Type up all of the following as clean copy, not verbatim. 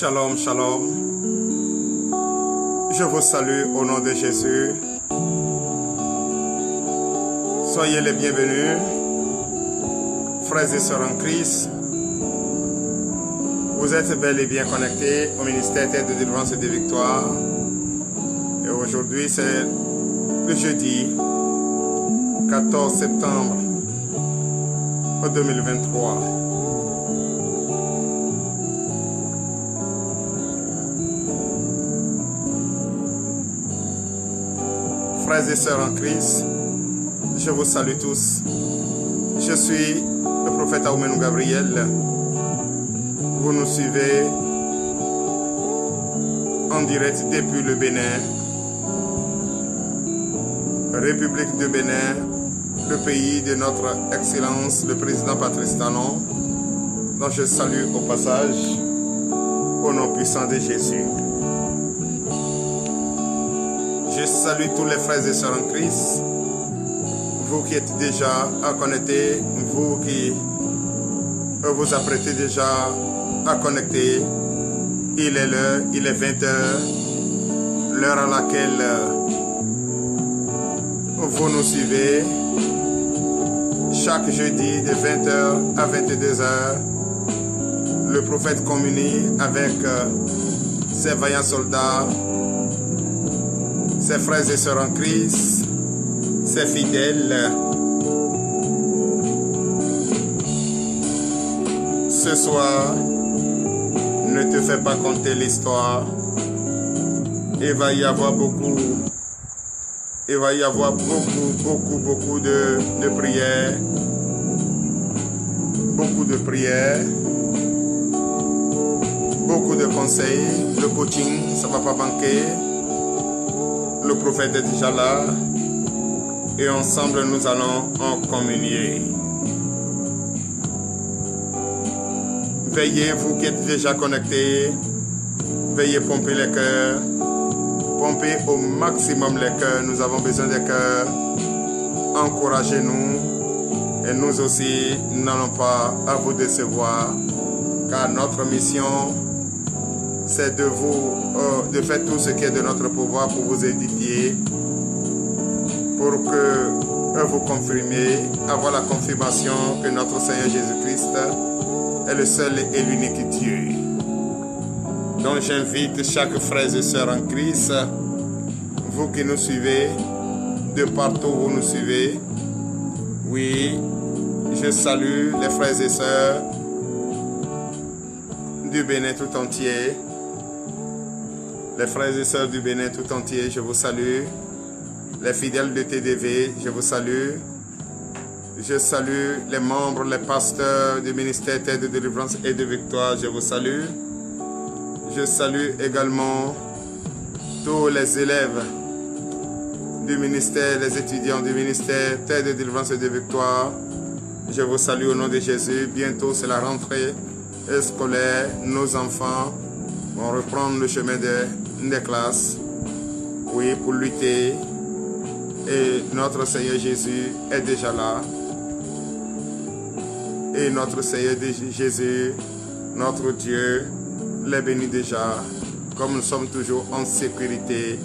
Shalom, shalom. Je vous salue au nom de Jésus. Soyez les bienvenus, frères et sœurs en Christ. Vous êtes bel et bien connectés au ministère de délivrance et de victoire. Et aujourd'hui, c'est le jeudi 14 septembre 2023. Frères et sœurs en Christ, je vous salue tous. Je suis le prophète Aoumenou Gabriel. Vous nous suivez en direct depuis le Bénin, République de Bénin, le pays de notre Excellence, le président Patrice Talon, dont je salue au passage, au nom puissant de Jésus. Je salue tous les frères et sœurs en Christ, vous qui êtes déjà connectés, vous qui vous apprêtez déjà à connecter. Il est l'heure, il est 20h, l'heure à laquelle vous nous suivez chaque jeudi de 20h à 22h. Le prophète communie avec ses vaillants soldats, ses frères et sœurs en Christ, ses fidèles. Ce soir, ne te fais pas compter l'histoire. Il va y avoir beaucoup de prières. Beaucoup de prières. Beaucoup de conseils. Le coaching, ça ne va pas manquer. Le prophète est déjà là et ensemble nous allons en communier. Veillez, vous qui êtes déjà connectés, veillez pomper les cœurs, pomper au maximum les cœurs. Nous avons besoin des cœurs. Encouragez-nous et nous aussi n'allons pas à vous décevoir, car notre mission, c'est de de faire tout ce qui est de notre pouvoir pour vous édifier, pour que vous confirmiez, avoir la confirmation que notre Seigneur Jésus-Christ est le seul et l'unique Dieu. Donc j'invite chaque frère et sœur en Christ, vous qui nous suivez, de partout où vous nous suivez. Oui, je salue les frères et sœurs du Bénin tout entier. Les frères et sœurs du Bénin tout entier, je vous salue. Les fidèles de TDV, je vous salue. Je salue les membres, les pasteurs du ministère de délivrance et de victoire, je vous salue. Je salue également tous les élèves du ministère, les étudiants du ministère de délivrance et de victoire. Je vous salue au nom de Jésus. Bientôt, c'est la rentrée scolaire. Nos enfants vont reprendre le chemin des classes, oui, pour lutter. Et notre Seigneur Jésus est déjà là. Et notre Seigneur Jésus, notre Dieu, les bénit déjà, comme nous sommes toujours en sécurité,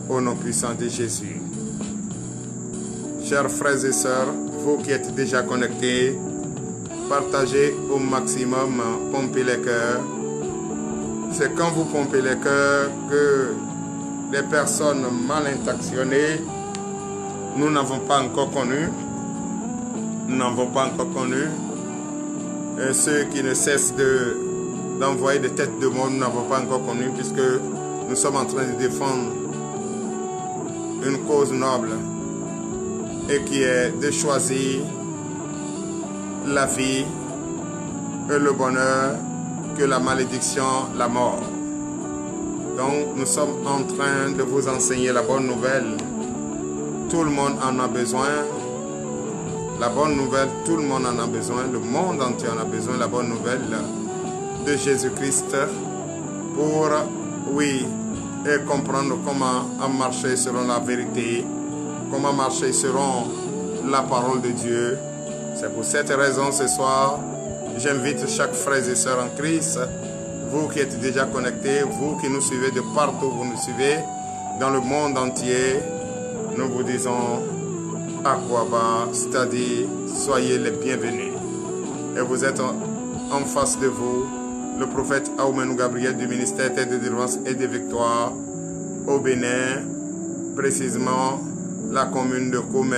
au nom puissant de Jésus. Chers frères et sœurs, vous qui êtes déjà connectés, partagez au maximum, pompez les cœurs. C'est quand vous pompez les cœurs que les personnes mal intentionnées, nous n'avons pas encore connu. Nous n'avons pas encore connu. Et ceux qui ne cessent d'envoyer des têtes de mort, nous n'avons pas encore connu, puisque nous sommes en train de défendre une cause noble et qui est de choisir la vie et le bonheur que la malédiction, la mort. Donc, nous sommes en train de vous enseigner la bonne nouvelle. Tout le monde en a besoin. La bonne nouvelle, tout le monde en a besoin. Le monde entier en a besoin. La bonne nouvelle de Jésus-Christ pour, oui, et comprendre comment marcher selon la vérité, comment marcher selon la parole de Dieu. C'est pour cette raison, ce soir, j'invite chaque frère et sœur en Christ, vous qui êtes déjà connectés, vous qui nous suivez de partout, vous nous suivez dans le monde entier, nous vous disons Akwaba, c'est-à-dire soyez les bienvenus. Et vous êtes en face de vous, le prophète Aoumenou Gabriel du ministère de délivrance et de victoire au Bénin, précisément la commune de Koumé,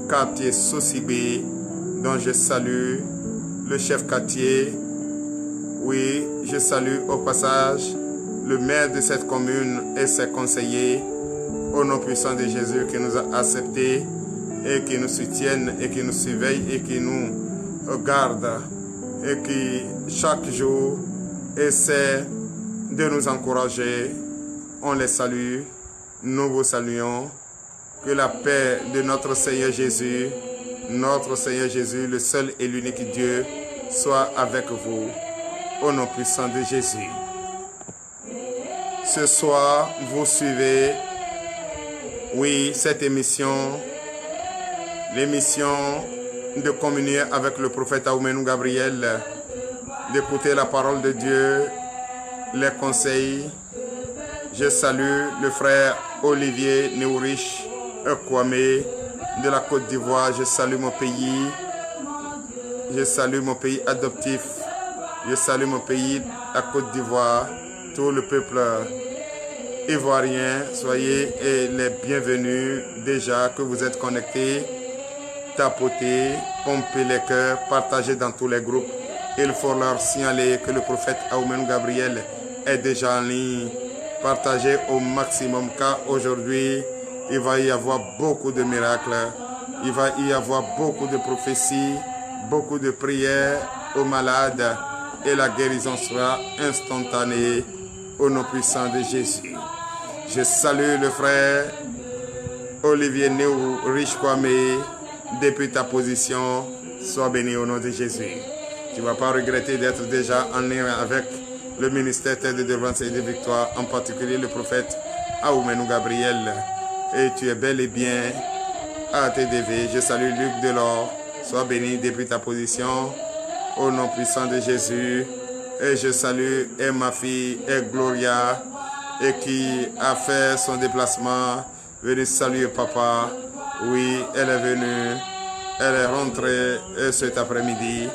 quartier Sosibé, dont je salue le chef quartier. Oui, je salue au passage le maire de cette commune et ses conseillers, au nom puissant de Jésus qui nous a acceptés et qui nous soutiennent et qui nous surveillent et qui nous gardent et qui chaque jour essaie de nous encourager. On les salue, nous vous saluons. Que la paix de notre Seigneur Jésus, le seul et l'unique Dieu, soit avec vous. Au nom puissant de Jésus. Ce soir, vous suivez, oui, cette émission, l'émission de communier avec le prophète Aoumenou Gabriel, d'écouter la parole de Dieu, les conseils. Je salue le frère Olivier Néourich Kwame de la Côte d'Ivoire. Je salue mon pays. Je salue mon pays adoptif. Je salue mon pays, la Côte d'Ivoire, tout le peuple ivoirien. Soyez les bienvenus déjà que vous êtes connectés. Tapotez, pompez les cœurs, partagez dans tous les groupes. Il faut leur signaler que le prophète Aoumenou Gabriel est déjà en ligne. Partagez au maximum car aujourd'hui, il va y avoir beaucoup de miracles. Il va y avoir beaucoup de prophéties, beaucoup de prières aux malades. Et la guérison sera instantanée au nom puissant de Jésus. Je salue le frère Olivier Néourich Kwame depuis ta position. Sois béni au nom de Jésus. Tu ne vas pas regretter d'être déjà en lien avec le ministère de délivrance et de victoire, en particulier le prophète Aoumenou Gabriel. Et tu es bel et bien à TDV. Je salue Luc Delors. Sois béni depuis ta position. Au nom puissant de Jésus, et je salue et ma fille et Gloria, et qui a fait son déplacement, venue saluer papa. Oui, elle est venue, elle est rentrée cet après-midi,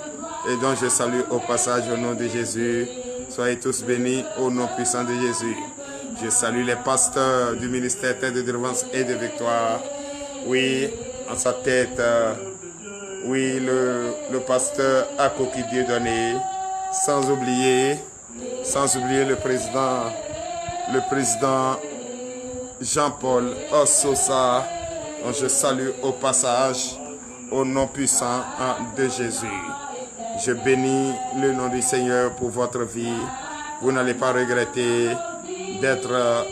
et donc je salue au passage au nom de Jésus. Soyez tous bénis au nom puissant de Jésus. Je salue les pasteurs du ministère de délivrance et de victoire. Oui, en sa tête, oui, le pasteur Akoki Dieudonné, sans oublier le président Jean-Paul Ossosa, dont je salue au passage au nom puissant de Jésus. Je bénis le nom du Seigneur pour votre vie. Vous n'allez pas regretter d'être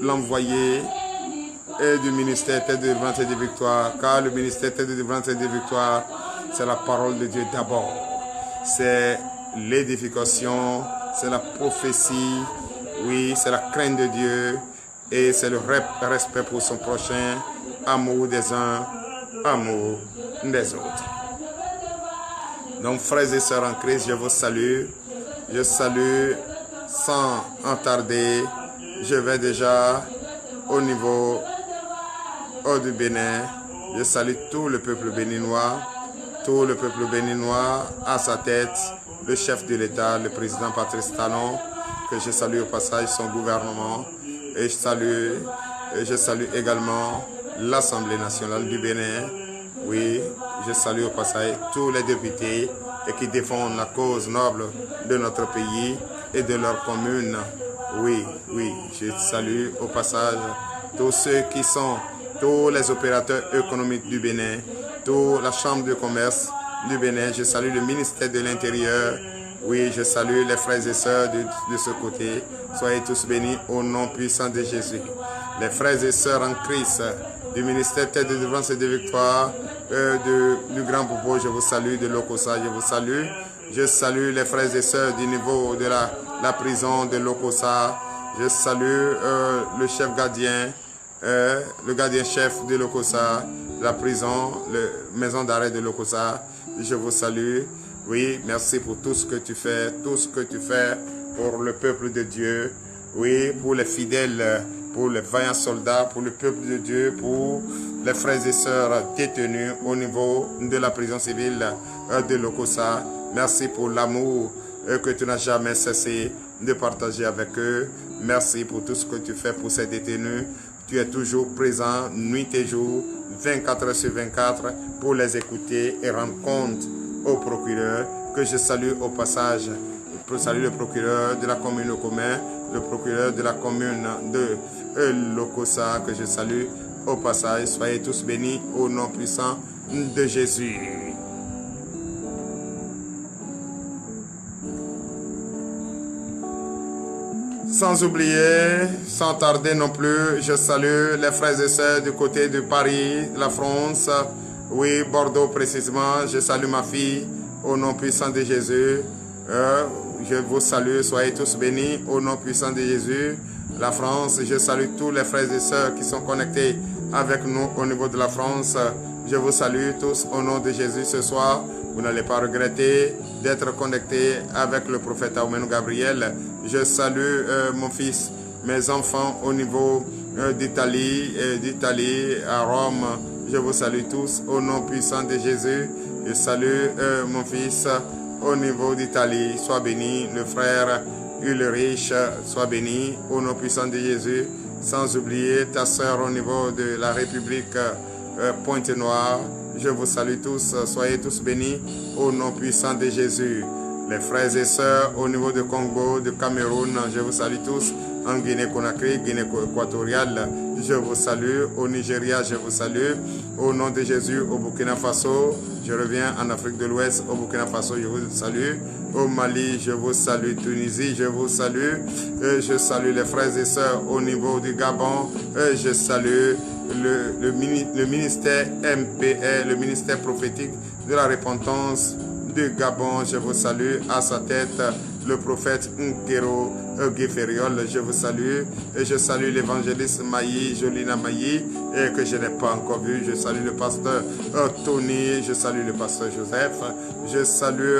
l'envoyé et du ministère de délivrance et de victoire, car le ministère de délivrance et de victoire, c'est la parole de Dieu d'abord. C'est l'édification, c'est la prophétie, oui, c'est la crainte de Dieu et c'est le respect pour son prochain, amour des uns, amour des autres. Donc, frères et sœurs en Christ, je vous salue. Je salue sans en tarder. Je vais déjà au niveau du Bénin. Je salue tout le peuple béninois. Tout le peuple béninois à sa tête, le chef de l'État, le président Patrice Talon, que je salue au passage son gouvernement. Et je salue également l'Assemblée nationale du Bénin. Oui, je salue au passage tous les députés et qui défendent la cause noble de notre pays et de leur commune. Oui, je salue au passage tous ceux qui sont, tous les opérateurs économiques du Bénin, toute la chambre de commerce du Bénin. Je salue le ministère de l'Intérieur Oui, je salue les frères et sœurs de ce côté. Soyez tous bénis au nom puissant de Jésus. Les frères et sœurs en Christ du ministère Tête de délivrance et de victoire du Grand Bobo, je vous salue, de Lokosa, je vous salue. Je salue les frères et sœurs du niveau de la prison de Lokosa. Je salue le chef gardien, le gardien-chef de Lokosa, la prison, la maison d'arrêt de Lokosa. Je vous salue. Oui, merci pour tout ce que tu fais pour le peuple de Dieu. Oui, pour les fidèles, pour les vaillants soldats, pour le peuple de Dieu, pour les frères et sœurs détenus au niveau de la prison civile de Lokosa. Merci pour l'amour que tu n'as jamais cessé de partager avec eux. Merci pour tout ce que tu fais pour ces détenus. Tu es toujours présent, nuit et jour, 24 heures sur 24, pour les écouter et rendre compte au procureur, que je salue au passage. Je salue le procureur de la commune au commun, le procureur de la commune de Lokosa, que je salue au passage. Soyez tous bénis au nom puissant de Jésus. Sans oublier, sans tarder non plus, je salue les frères et sœurs du côté de Paris, la France, oui, Bordeaux précisément. Je salue ma fille au nom puissant de Jésus. Je vous salue, soyez tous bénis au nom puissant de Jésus. La France, je salue tous les frères et sœurs qui sont connectés avec nous au niveau de la France. Je vous salue tous au nom de Jésus ce soir. Vous n'allez pas regretter d'être connectés avec le prophète Aoumenou Gabriel. Je salue mon fils, mes enfants au niveau d'Italie, à Rome. Je vous salue tous au nom puissant de Jésus. Je salue mon fils au niveau d'Italie. Sois béni, le frère Ulrich, sois béni au nom puissant de Jésus. Sans oublier ta sœur au niveau de la République Pointe-Noire. Je vous salue tous, soyez tous bénis au nom puissant de Jésus. Les frères et sœurs au niveau de Congo, de Cameroun, je vous salue tous. En Guinée-Conakry, Guinée-Équatoriale, je vous salue. Au Nigeria, je vous salue. Au nom de Jésus, au Burkina Faso, je reviens en Afrique de l'Ouest. Au Burkina Faso, je vous salue. Au Mali, je vous salue. Tunisie, je vous salue. Je salue les frères et sœurs au niveau du Gabon. Je salue le ministère MPR, le ministère prophétique de la repentance du Gabon. Je vous salue. À sa tête, le prophète Nkero Guéfériol, je vous salue. Et je salue l'évangéliste Maï, Jolina Maï, et que je n'ai pas encore vu. Je salue le pasteur Tony, je salue le pasteur Joseph. Je salue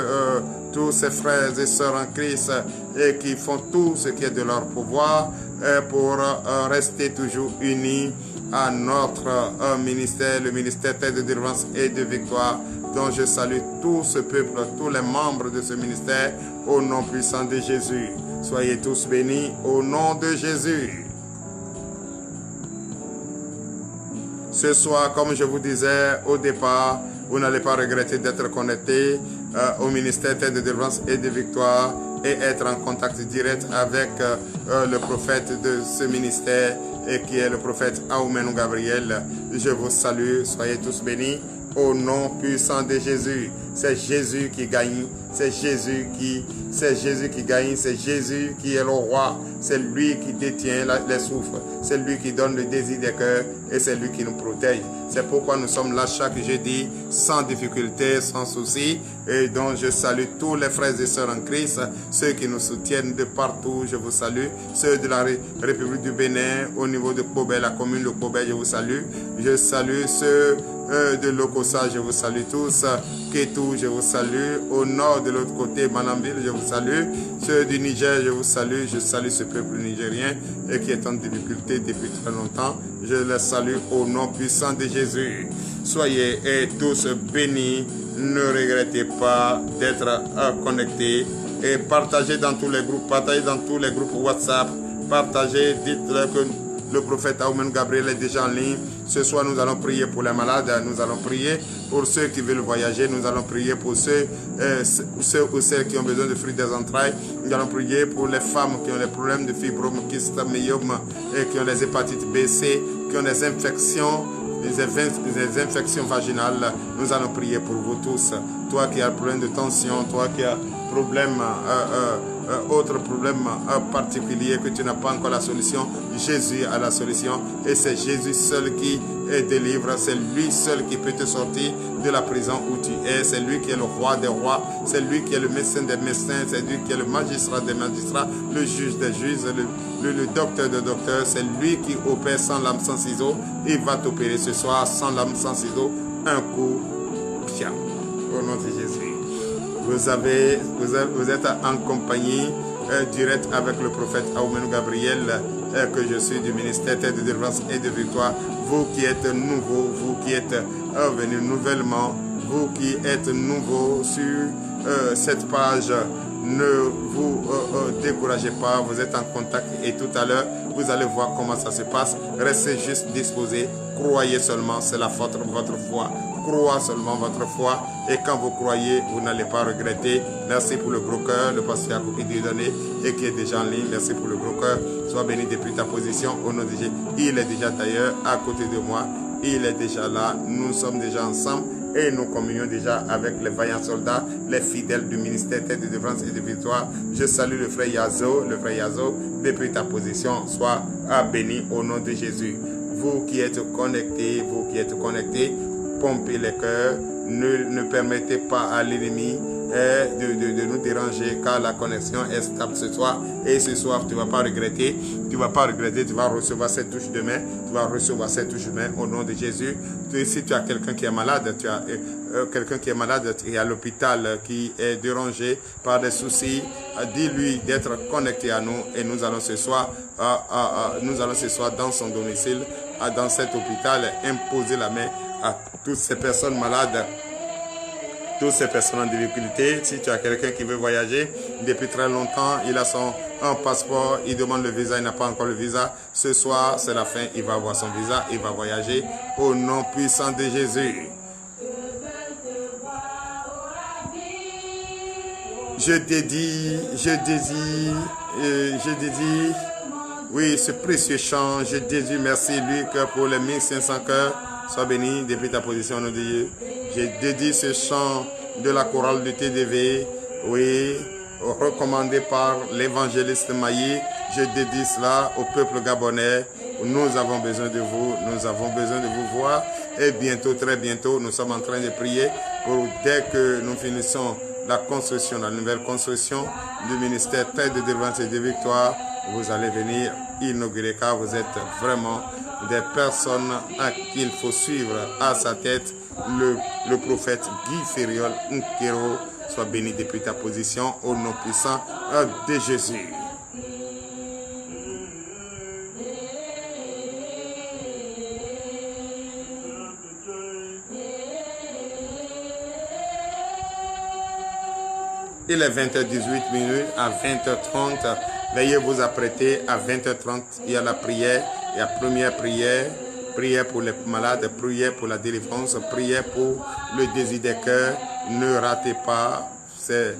tous ces frères et sœurs en Christ et qui font tout ce qui est de leur pouvoir pour rester toujours unis à notre ministère, le ministère Tête de délivrance et de victoire, dont je salue tout ce peuple, tous les membres de ce ministère, au nom puissant de Jésus. Soyez tous bénis au nom de Jésus. Ce soir, comme je vous disais au départ, vous n'allez pas regretter d'être connecté au ministère Tête de délivrance et de victoire et être en contact direct avec le prophète de ce ministère et qui est le prophète Aoumenou Gabriel. Je vous salue, soyez tous bénis au nom puissant de Jésus. C'est Jésus qui gagne, c'est Jésus qui gagne, c'est Jésus qui est le roi, c'est lui qui détient les souffles, c'est lui qui donne le désir des cœurs et c'est lui qui nous protège. C'est pourquoi nous sommes là chaque jeudi sans difficulté, sans souci, et donc je salue tous les frères et sœurs en Christ, ceux qui nous soutiennent de partout, je vous salue, ceux de la République du Bénin, au niveau de Kobé, la commune de Kobé, je vous salue, je salue ceux de Lokosa, je vous salue tous, Kétou, je vous salue, au nord de l'autre côté, Manambille, je vous salue, ceux du Niger, je vous salue, je salue ce peuple nigérien et qui est en difficulté depuis très longtemps, je les salue au nom puissant de Jésus. Soyez tous bénis, ne regrettez pas d'être connectés et partagez dans tous les groupes, WhatsApp, partagez, dites-leur que le prophète Aoumenou Gabriel est déjà en ligne. Ce soir, nous allons prier pour les malades, nous allons prier pour ceux qui veulent voyager, nous allons prier pour ceux ou celles qui ont besoin de fruits des entrailles, nous allons prier pour les femmes qui ont les problèmes de fibrome, kyste, myome, et qui ont les hépatites B, C, qui ont des infections, les infections vaginales. Nous allons prier pour vous tous. toi qui as problème de tension, toi qui as problème, autre problème particulier que tu n'as pas encore la solution, Jésus a la solution et c'est Jésus seul qui délivre, c'est lui seul qui peut te sortir de la prison où tu es, c'est lui qui est le roi des rois, c'est lui qui est le médecin des médecins, c'est lui qui est le magistrat des magistrats, le juge des juges, le docteur des docteurs, c'est lui qui opère sans lame, sans ciseaux. Il va t'opérer ce soir sans lame, sans ciseaux, un coup, bien, au nom de Jésus. Vous êtes en compagnie directe avec le prophète Aoumenou Gabriel, que je suis du ministère de délivrance et de victoire. Vous qui êtes nouveaux, vous qui êtes venus nouvellement, vous qui êtes nouveaux sur cette page, ne vous découragez pas, vous êtes en contact et tout à l'heure, vous allez voir comment ça se passe. Restez juste disposés, croyez seulement, c'est votre foi. Croyez seulement votre foi et quand vous croyez, vous n'allez pas regretter. Merci pour le gros cœur, le pasteur Yacoub Idridonné et qui est déjà en ligne. Merci pour le gros cœur. Sois béni depuis ta position au nom de Jésus. Il est déjà d'ailleurs à côté de moi. Il est déjà là. Nous sommes déjà ensemble et nous communions déjà avec les vaillants soldats, les fidèles du ministère de délivrance et de victoire. Je salue le frère Yazo, depuis ta position. Sois béni au nom de Jésus. Vous qui êtes connectés, pompez les cœurs, ne permettez pas à l'ennemi de nous déranger car la connexion est stable ce soir et ce soir tu ne vas pas regretter, tu vas recevoir cette touche de main, au nom de Jésus. Si tu as quelqu'un qui est malade, qui est à l'hôpital, qui est dérangé par des soucis, dis-lui d'être connecté à nous et nous allons ce soir dans son domicile, dans cet hôpital, imposer la main à toutes ces personnes malades, toutes ces personnes en difficulté. Si tu as quelqu'un qui veut voyager depuis très longtemps, il a son passeport, il demande le visa, il n'a pas encore le visa. Ce soir, c'est la fin, il va avoir son visa, il va voyager au nom puissant de Jésus. Je dédie, oui, ce précieux chant, je dédie, merci Luc pour les 1500 cœurs. Sois béni depuis ta position au nom de Dieu. J'ai dédié ce chant de la chorale du TDV, oui, recommandé par l'évangéliste Maï. Je dédie cela au peuple gabonais. Nous avons besoin de vous, nous avons besoin de vous voir. Et bientôt, très bientôt, nous sommes en train de prier pour dès que nous finissons la construction, la nouvelle construction du ministère de délivrance et de victoire, vous allez venir inaugurer car vous êtes vraiment des personnes à qui il faut suivre à sa tête. Le prophète Guy Fériol Nkero, soit béni depuis ta position au nom puissant de Jésus. Il est 20h18 à 20h30. Veuillez vous apprêter à 20h30. Il y a la prière, il y a la première prière. Prière pour les malades, prière pour la délivrance, prière pour le désir des cœurs. Ne ratez pas, c'est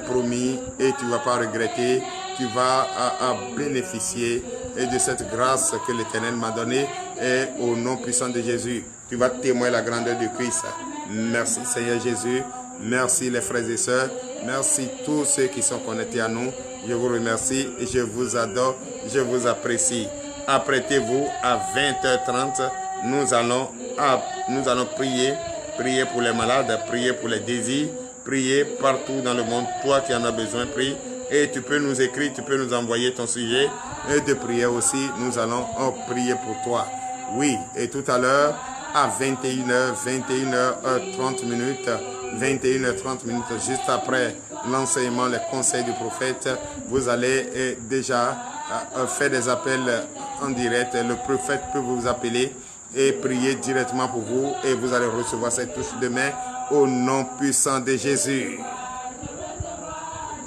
promis et tu ne vas pas regretter. Tu vas bénéficier de cette grâce que l'Éternel m'a donnée et au nom puissant de Jésus. Tu vas témoigner la grandeur du Christ. Merci Seigneur Jésus. Merci les frères et sœurs. Merci tous ceux qui sont connectés à nous. Je vous remercie et je vous adore. Je vous apprécie. Apprêtez-vous à 20h30. Nous allons prier pour les malades, prier pour les désirs, prier partout dans le monde. Toi qui en as besoin, prie. Et tu peux nous écrire, tu peux nous envoyer ton sujet et de prière aussi. Nous allons prier pour toi. Oui, et tout à l'heure, à 21h30 minutes, 21h30 minutes, juste après l'enseignement, les conseils du prophète, vous allez déjà faire des appels en direct. Le prophète peut vous appeler et prier directement pour vous et vous allez recevoir cette touche de main au nom puissant de Jésus.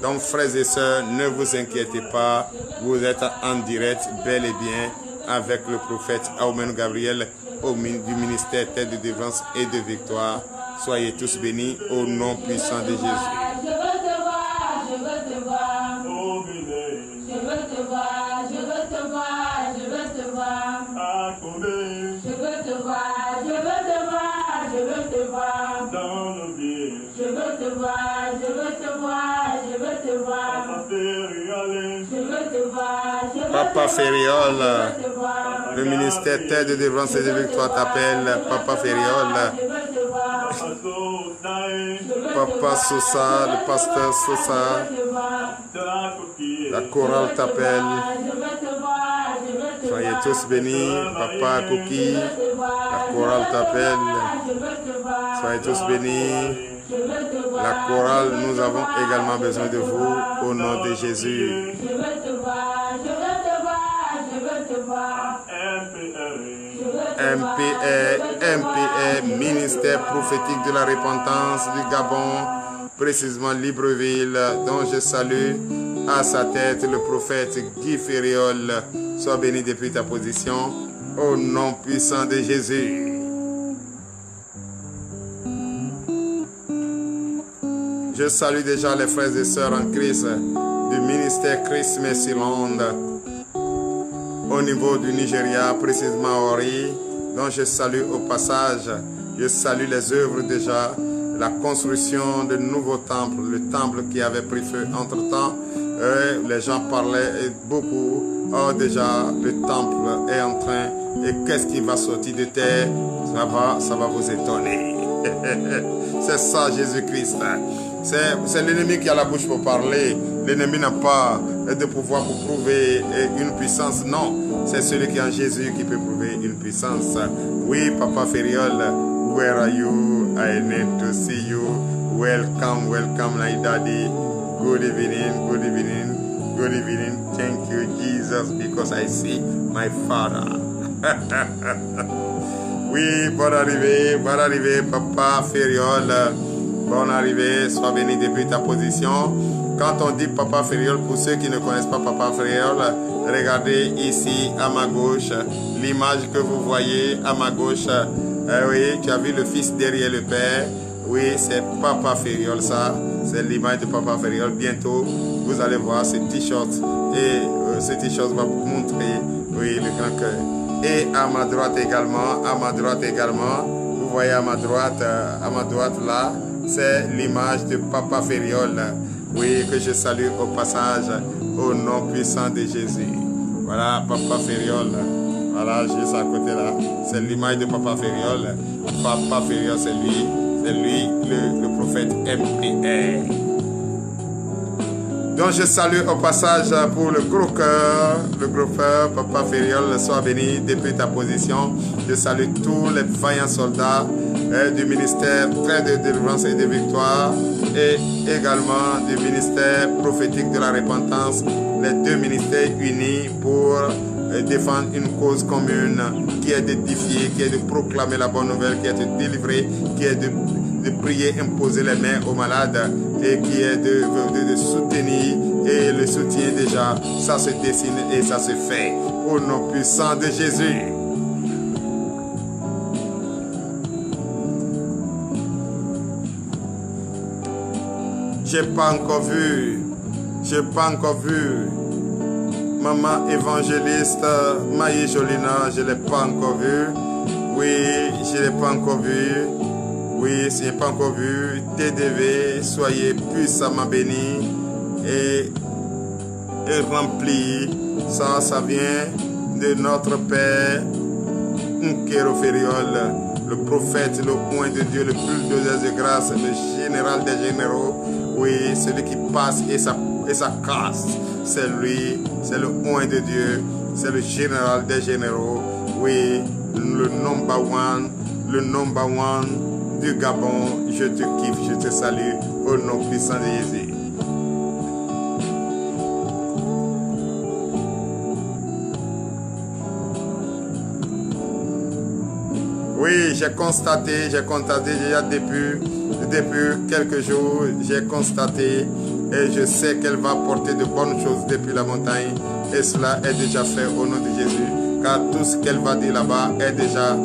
Donc frères et sœurs, ne vous inquiétez pas, vous êtes en direct bel et bien avec le prophète Aoumenou Gabriel du ministère de délivrance et de victoire. Soyez tous bénis au nom puissant de Jésus. Je veux te voir, Papa Fériol, le ministère Terre de délivrance et de victoire t'appelle. Papa Fériol, Papa Sosa, le pasteur Sosa, la chorale t'appelle. Soyez tous bénis. Papa Cookie, la chorale t'appelle. Soyez tous bénis. La chorale, nous avons également besoin de vous au nom de Jésus. MPR, ministère prophétique de la repentance du Gabon, précisément Libreville, dont je salue à sa tête le prophète Guy Fériol. Sois béni depuis ta position au nom puissant de Jésus. Je salue déjà les frères et sœurs en Christ du ministère Christ Mercyland au niveau du Nigeria, précisément Ori, dont je salue au passage. Je salue les œuvres déjà, la construction de nouveaux temples, le temple qui avait pris feu entre-temps. Les gens parlaient beaucoup. Oh, déjà, le temple est en train. Et qu'est-ce qui va sortir de terre? Ça va vous étonner. C'est ça, Jésus-Christ. C'est l'ennemi qui a la bouche pour parler. L'ennemi n'a pas de pouvoir pour prouver une puissance. Non, c'est celui qui est en Jésus qui peut prouver une puissance. Oui, Papa Fériol, where are you? I need to see you. Welcome, welcome, my daddy. Good evening, good evening, good evening. Thank you, Jesus, because I see my Father. Oui, bonne arrivée, Papa Fériol. Bonne arrivée, sois béni depuis ta position. Quand on dit Papa Fériol, pour ceux qui ne connaissent pas Papa Fériol, regardez ici à ma gauche, l'image que vous voyez à ma gauche. Oui, tu as vu le Fils derrière le Père. Oui, c'est Papa Fériol, ça. C'est l'image de Papa Fériol. Bientôt, vous allez voir ce t-shirt. Et ce t-shirt va vous montrer, oui, le grand cœur. Et à ma droite également, vous voyez à ma droite là, c'est l'image de Papa Fériol. Oui, que je salue au passage, au nom puissant de Jésus. Voilà, Papa Fériol. Voilà, juste à côté là, c'est l'image de Papa Fériol. Papa Fériol, c'est lui, le prophète MPR. Donc je salue au passage pour le gros cœur, Papa Fériol, sois béni depuis ta position. Je salue tous les vaillants soldats du ministère Terre de délivrance et de victoire et également du ministère prophétique de la repentance, les deux ministères unis pour défendre une cause commune qui est d'édifier, qui est de proclamer la bonne nouvelle, qui est de délivrer, qui est de prier, imposer les mains aux malades et qui est de soutenir, et le soutien déjà, ça se dessine et ça se fait au nom puissant de Jésus. J'ai pas encore vu Maman évangéliste Maïe Jolina, je l'ai pas encore vu. Oui, je l'ai pas encore vu. Oui, je n'ai pas encore vu. TDV, soyez puissamment bénis et remplis. Ça vient de notre Père Nkero Fériol, le prophète, le oint de Dieu, le bulldozer de grâce, le général des généraux. Oui, celui qui passe et ça casse. C'est lui, c'est le oint de Dieu, c'est le général des généraux. Oui, le number one du Gabon. Je te kiffe, je te salue au nom puissant de Jésus. Oui, j'ai constaté déjà depuis quelques jours, j'ai constaté et je sais qu'elle va porter de bonnes choses depuis la montagne et cela est déjà fait au nom de Jésus, car tout ce qu'elle va dire là-bas est déjà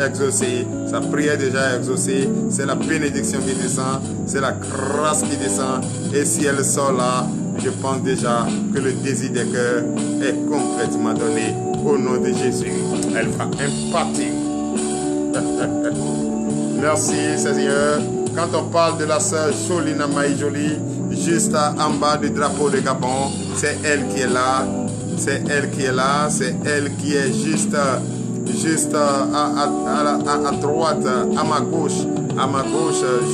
exaucé, sa prière est déjà exaucée, c'est la bénédiction qui descend, c'est la grâce qui descend et si elle sort là, je pense déjà que le désir des cœurs est complètement donné au nom de Jésus. Elle va impartir. Merci Seigneur. Quand on parle de la sœur Jolina Maï Jolie, juste en bas du drapeau de Gabon. C'est elle qui est là. C'est elle qui est là. C'est elle qui est juste à droite, à ma gauche,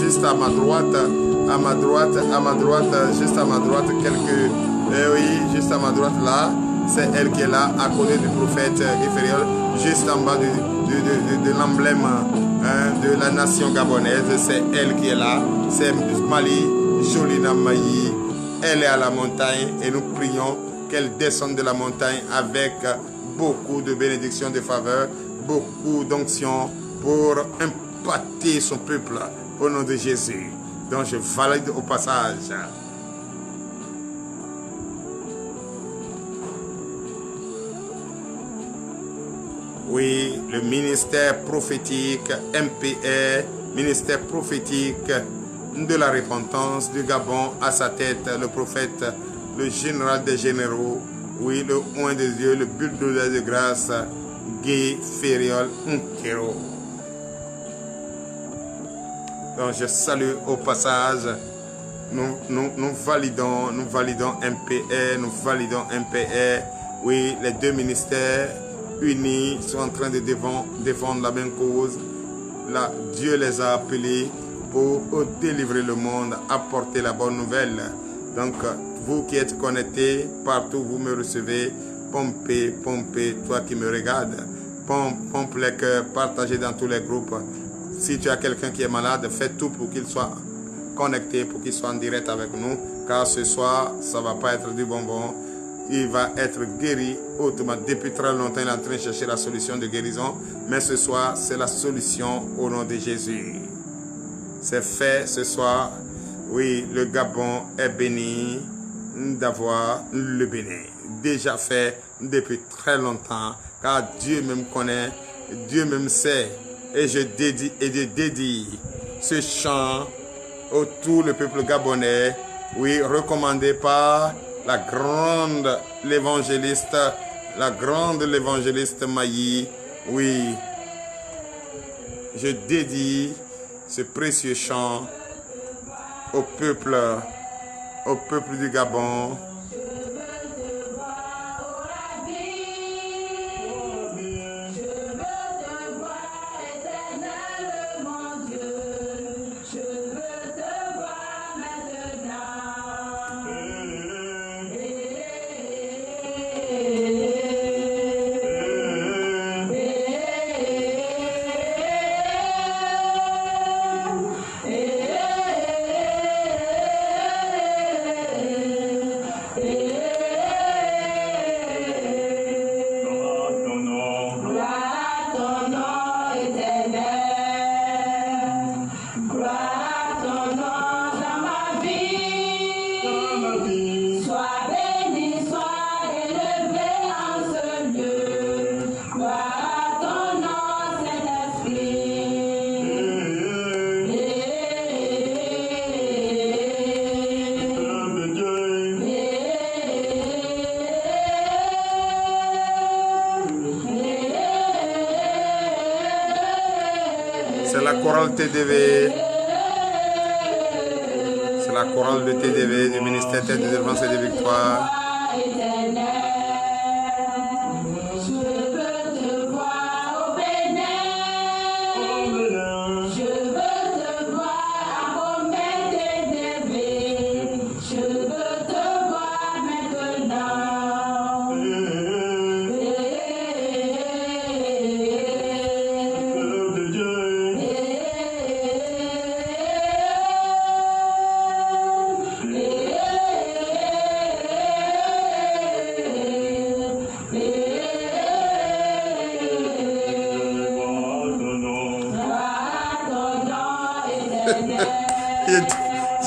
juste à ma droite, juste à ma droite, oui, juste à ma droite là. C'est elle qui est là, à côté du prophète Ifériol, juste en bas de l'emblème de la nation gabonaise. C'est elle qui est là. C'est Mali, Jolina Mayi. Elle est à la montagne et nous prions qu'elle descende de la montagne avec beaucoup de bénédictions, de faveurs, beaucoup d'onction pour impacter son peuple au nom de Jésus. Donc je valide au passage. Oui, le ministère prophétique MPR, ministère prophétique de la repentance du Gabon, à sa tête le prophète, le général des généraux, oui, le oint de Dieu, le bulldozer de grâce, Guy Fériol Nkero. Donc je salue au passage, nous validons MPR, oui, les deux ministères unis sont en train de défendre la même cause. Là, Dieu les a appelés pour délivrer le monde, apporter la bonne nouvelle. Donc, vous qui êtes connectés, partout vous me recevez, pompez, toi qui me regardes, pompe les cœurs, partagez dans tous les groupes. Si tu as quelqu'un qui est malade, fais tout pour qu'il soit connecté, pour qu'il soit en direct avec nous, car ce soir, ça ne va pas être du bonbon. Il va être guéri automatiquement. Depuis très longtemps, il est en train de chercher la solution de guérison. Mais ce soir, c'est la solution au nom de Jésus. C'est fait ce soir. Oui, le Gabon est béni d'avoir le béni. Déjà fait depuis très longtemps. Car Dieu même connaît, Dieu même sait. Et je dédie ce chant à tout le peuple gabonais. Oui, recommandé par la grande l'évangéliste Mayi. Oui, je dédie ce précieux chant au peuple du Gabon. C'est la chorale TDV. C'est la chorale de TDV du ministère de délivrance et de victoire.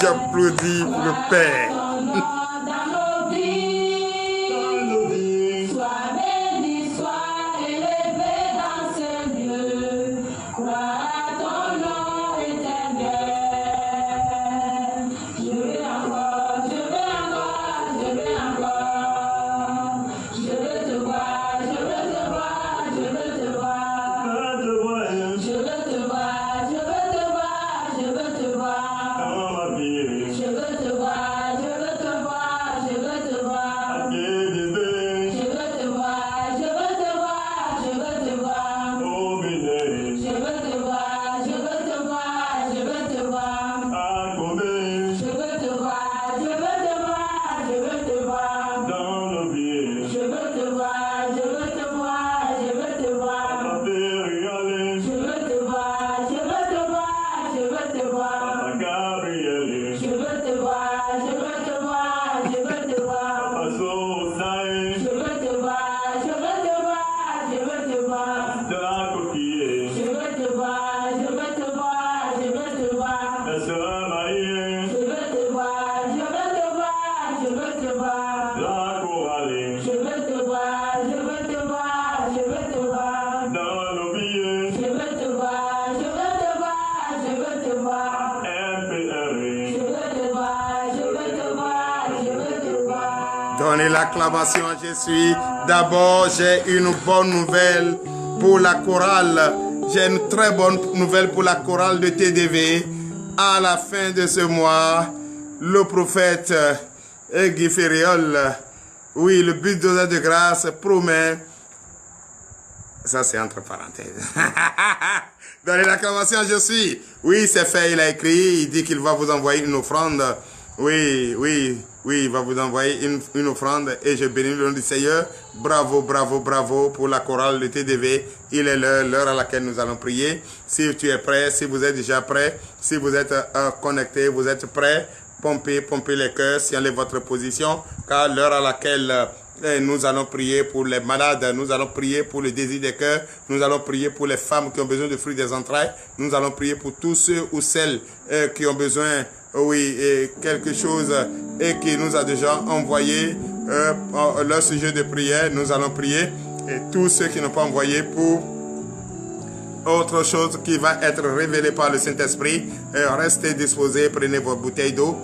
J'applaudis pour le Père. Donnez l'acclamation à Jésus. D'abord, j'ai une bonne nouvelle pour la chorale. J'ai une très bonne nouvelle pour la chorale de TDV. À la fin de ce mois, le prophète Guy Ferriol, oui, le bulldozer de grâce promet. Ça, c'est entre parenthèses. Donnez l'acclamation à Jésus. Oui, c'est fait, il a écrit. Il dit qu'il va vous envoyer une offrande. Oui, il va vous envoyer une offrande et je bénis le nom du Seigneur. Bravo, bravo, bravo pour la chorale de TDV. Il est l'heure à laquelle nous allons prier. Si tu es prêt, si vous êtes déjà prêt, si vous êtes connecté, vous êtes prêt, pompez les cœurs, si allez votre position, car l'heure à laquelle nous allons prier pour les malades, nous allons prier pour le désir des cœurs, nous allons prier pour les femmes qui ont besoin de fruits des entrailles, nous allons prier pour tous ceux ou celles qui ont besoin, quelque chose et qui nous a déjà envoyé leur sujet de prière, nous allons prier. Et tous ceux qui n'ont pas envoyé pour autre chose qui va être révélé par le Saint-Esprit, restez disposés, prenez votre bouteille d'eau.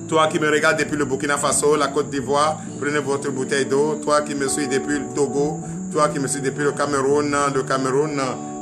Toi qui me regardes depuis le Burkina Faso, la Côte d'Ivoire, prenez votre bouteille d'eau. Toi qui me suis depuis le Togo, toi qui me suis depuis le Cameroun,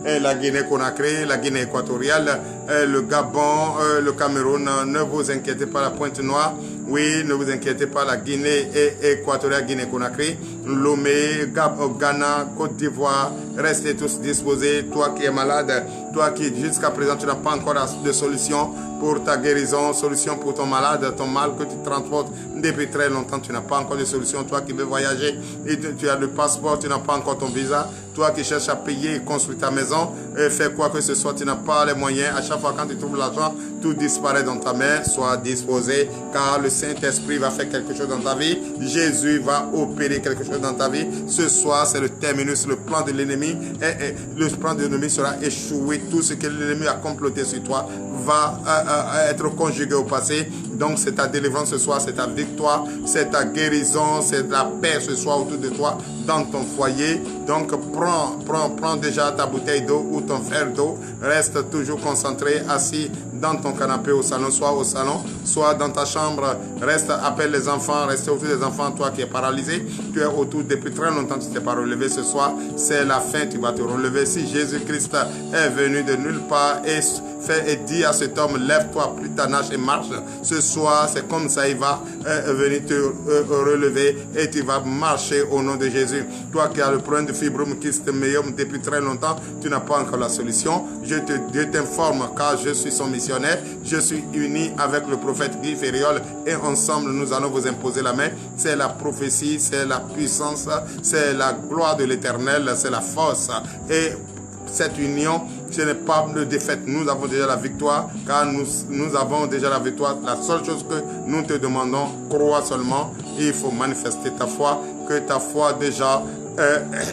la Guinée-Conakry, la Guinée équatoriale, le Gabon, le Cameroun, ne vous inquiétez pas, la Pointe-Noire, oui, ne vous inquiétez pas, la Guinée équatoriale, Guinée-Conakry, Lomé, Ghana, Côte d'Ivoire, restez tous disposés. Toi qui es malade, toi qui jusqu'à présent tu n'as pas encore de solution pour ta guérison, solution pour ton malade, ton mal que tu transportes depuis très longtemps, tu n'as pas encore de solution. Toi qui veux voyager et tu as le passeport, tu n'as pas encore ton visa. Toi qui cherches à payer et construire ta maison, fais quoi que ce soit, tu n'as pas les moyens. À chaque fois quand tu trouves l'argent, tout disparaît dans ta main. Sois disposé car le Saint-Esprit va faire quelque chose dans ta vie. Jésus va opérer quelque chose dans ta vie. Ce soir, c'est le terminus, le plan de l'ennemi. Et le plan de l'ennemi sera échoué. Tout ce que l'ennemi a comploté sur toi va être conjugué au passé. Donc c'est ta délivrance ce soir, c'est ta victoire, c'est ta guérison, c'est la paix ce soir autour de toi, dans ton foyer. Donc prends déjà ta bouteille d'eau ou ton verre d'eau. Reste toujours concentré, assis dans ton canapé au salon, soit dans ta chambre. Reste, appelle les enfants, reste autour des enfants. Toi qui es paralysé, tu es autour depuis très longtemps, tu ne t'es pas relevé. Ce soir, c'est la fin, tu vas te relever. Si Jésus-Christ est venu de nulle part et dit à cet homme, lève-toi, plie ta nage et marche. Ce soir, c'est comme ça, il va venir te relever et tu vas marcher au nom de Jésus. Toi qui as le problème de fibrome kyste myome depuis très longtemps, tu n'as pas encore la solution. Je t'informe car je suis son missionnaire. Je suis uni avec le prophète Guy Ferriol et ensemble, nous allons vous imposer la main. C'est la prophétie, c'est la puissance, c'est la gloire de l'Éternel, c'est la force. Et cette union, ce n'est pas de défaite. Nous avons déjà la victoire, car nous avons déjà la victoire. La seule chose que nous te demandons, crois seulement. Il faut manifester ta foi, que ta foi déjà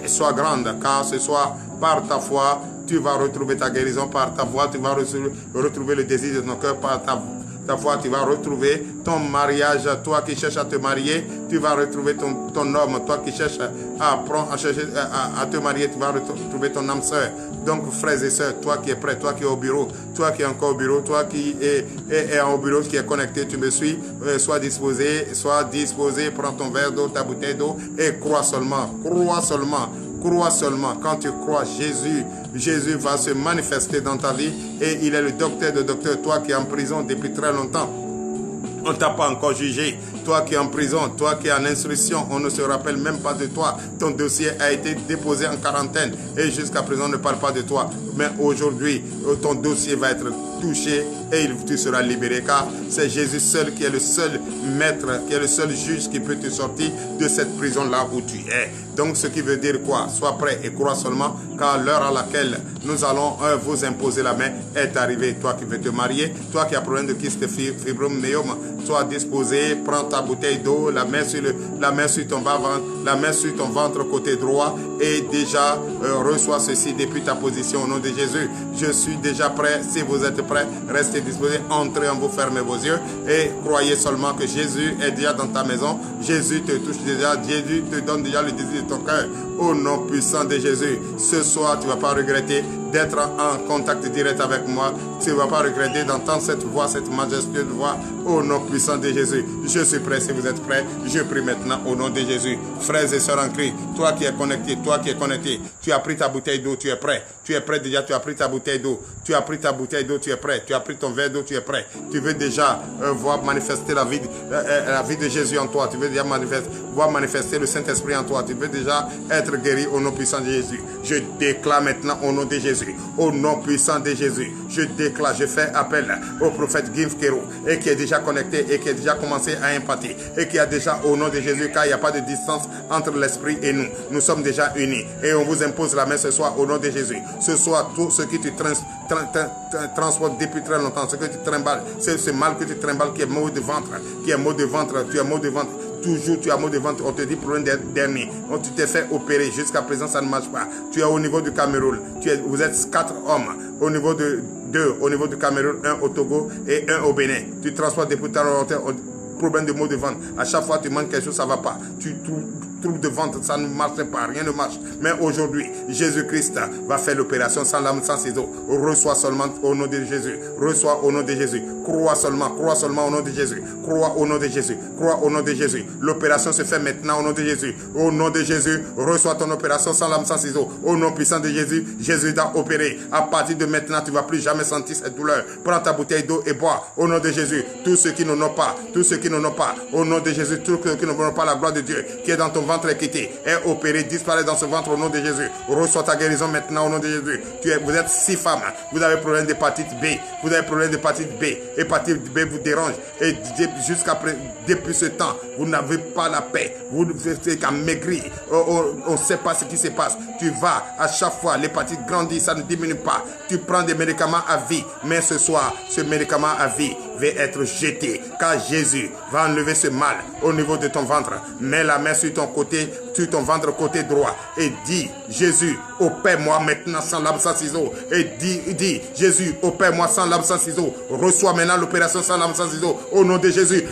soit grande, car ce soir, par ta foi, tu vas retrouver ta guérison. Par ta foi, tu vas retrouver le désir de ton cœur. Par ta foi, tu vas retrouver ton mariage. Toi qui cherches à te marier, tu vas retrouver ton homme. Toi qui cherches à te marier, tu vas retrouver ton âme sœur. Donc, frères et sœurs, toi qui es prêt, toi qui es au bureau, toi qui es encore au bureau, toi qui est au bureau, qui est connecté, tu me suis, sois disposé, prends ton verre d'eau, ta bouteille d'eau et crois seulement. Crois seulement. Quand tu crois, Jésus va se manifester dans ta vie et il est le docteur de docteurs. Toi qui es en prison depuis très longtemps, on ne t'a pas encore jugé. Toi qui es en prison, toi qui es en instruction, on ne se rappelle même pas de toi. Ton dossier a été déposé en quarantaine et jusqu'à présent on ne parle pas de toi. Mais aujourd'hui, ton dossier va être touché et tu seras libéré car c'est Jésus seul qui est le seul maître, qui est le seul juge qui peut te sortir de cette prison là où tu es. Donc ce qui veut dire quoi? Sois prêt et crois seulement car l'heure à laquelle nous allons vous imposer la main est arrivée. Toi qui veux te marier, toi qui as problème de kyste fibrome myome, sois disposé, prends ta bouteille d'eau, la main sur ton bas-ventre, la main sur ton ventre côté droit et déjà reçois ceci depuis ta position au nom de Jésus. Je suis déjà prêt. Si vous êtes prêts, restez disposés, entrez en vous, fermez vos yeux et croyez seulement que Jésus est déjà dans ta maison. Jésus te touche déjà, Jésus te donne déjà le désir de ton cœur. Au nom puissant de Jésus, ce soir tu ne vas pas regretter. d'être en contact direct avec moi. Tu ne vas pas regretter d'entendre cette voix, cette majestueuse voix. Au nom puissant de Jésus, je suis prêt. Si vous êtes prêts, je prie maintenant au nom de Jésus. Frères et sœurs en Christ, toi qui es connecté, tu as pris ta bouteille d'eau, tu es prêt. Tu es prêt déjà, tu as pris ta bouteille d'eau. Tu as pris ta bouteille d'eau, tu es prêt. Tu as pris ton verre d'eau, tu es prêt. Tu veux déjà voir manifester la vie de Jésus en toi. Tu veux déjà voir manifester le Saint-Esprit en toi. Tu veux déjà être guéri au nom puissant de Jésus. Je déclare maintenant au nom de Jésus. Au nom puissant de Jésus. Je déclare, je fais appel au prophète Gimf Kero et qui est déjà connecté et qui a déjà commencé à impacter et qui a déjà au nom de Jésus, car il n'y a pas de distance entre l'Esprit et nous. Nous sommes déjà unis et on vous impose la main ce soir au nom de Jésus. Ce soir, tout ce qui te transporte depuis très longtemps, ce que tu trimbales, c'est ce mal que tu trimbales qui est mot de ventre, tu as mot de ventre. Toujours tu as mot de ventre, on te dit problème dernier. Tu t'es fait opérer, jusqu'à présent ça ne marche pas. Tu es au niveau du Cameroun, vous êtes 4 hommes, au niveau de 2 au niveau du Cameroun, 1 au Togo et 1 au Bénin. Tu transportes depuis ta problème de maux de ventre. À chaque fois tu manques quelque chose, ça ne va pas. Tu troubles de ventre, ça ne marche pas, rien ne marche. Mais aujourd'hui, Jésus-Christ va faire l'opération sans lame, sans ciseaux. Reçois seulement au nom de Jésus. Reçois au nom de Jésus. Crois seulement au nom de Jésus. Crois au nom de Jésus. Crois au nom de Jésus. L'opération se fait maintenant au nom de Jésus. Au nom de Jésus, reçois ton opération sans lame, sans ciseaux. Au nom puissant de Jésus, Jésus t'a opéré. À partir de maintenant, tu ne vas plus jamais sentir cette douleur. Prends ta bouteille d'eau et bois au nom de Jésus. Tous ceux qui n'en ont pas, au nom de Jésus, tous ceux qui n'ont pas la gloire de Dieu qui est dans ton ventre est quitté, est opéré, disparaît dans ce ventre au nom de Jésus. Reçois ta guérison maintenant au nom de Jésus. Vous êtes 6 femmes, vous avez problème d'hépatite B, hépatite B vous dérange et depuis ce temps, vous n'avez pas la paix, vous êtes maigri, on ne sait pas ce qui se passe. Tu vas à chaque fois, l'hépatite grandit, ça ne diminue pas. Tu prends des médicaments à vie, mais ce soir, ce médicament à vie va être jeté, car Jésus va enlever ce mal au niveau de ton ventre. Mets la main sur ton côté, sur ton ventre côté droit et dis, Jésus, opère-moi maintenant sans lame, sans ciseaux. Et dis, Jésus, opère-moi sans lame, sans ciseaux. Reçois maintenant l'opération sans lame, sans ciseaux au nom de Jésus.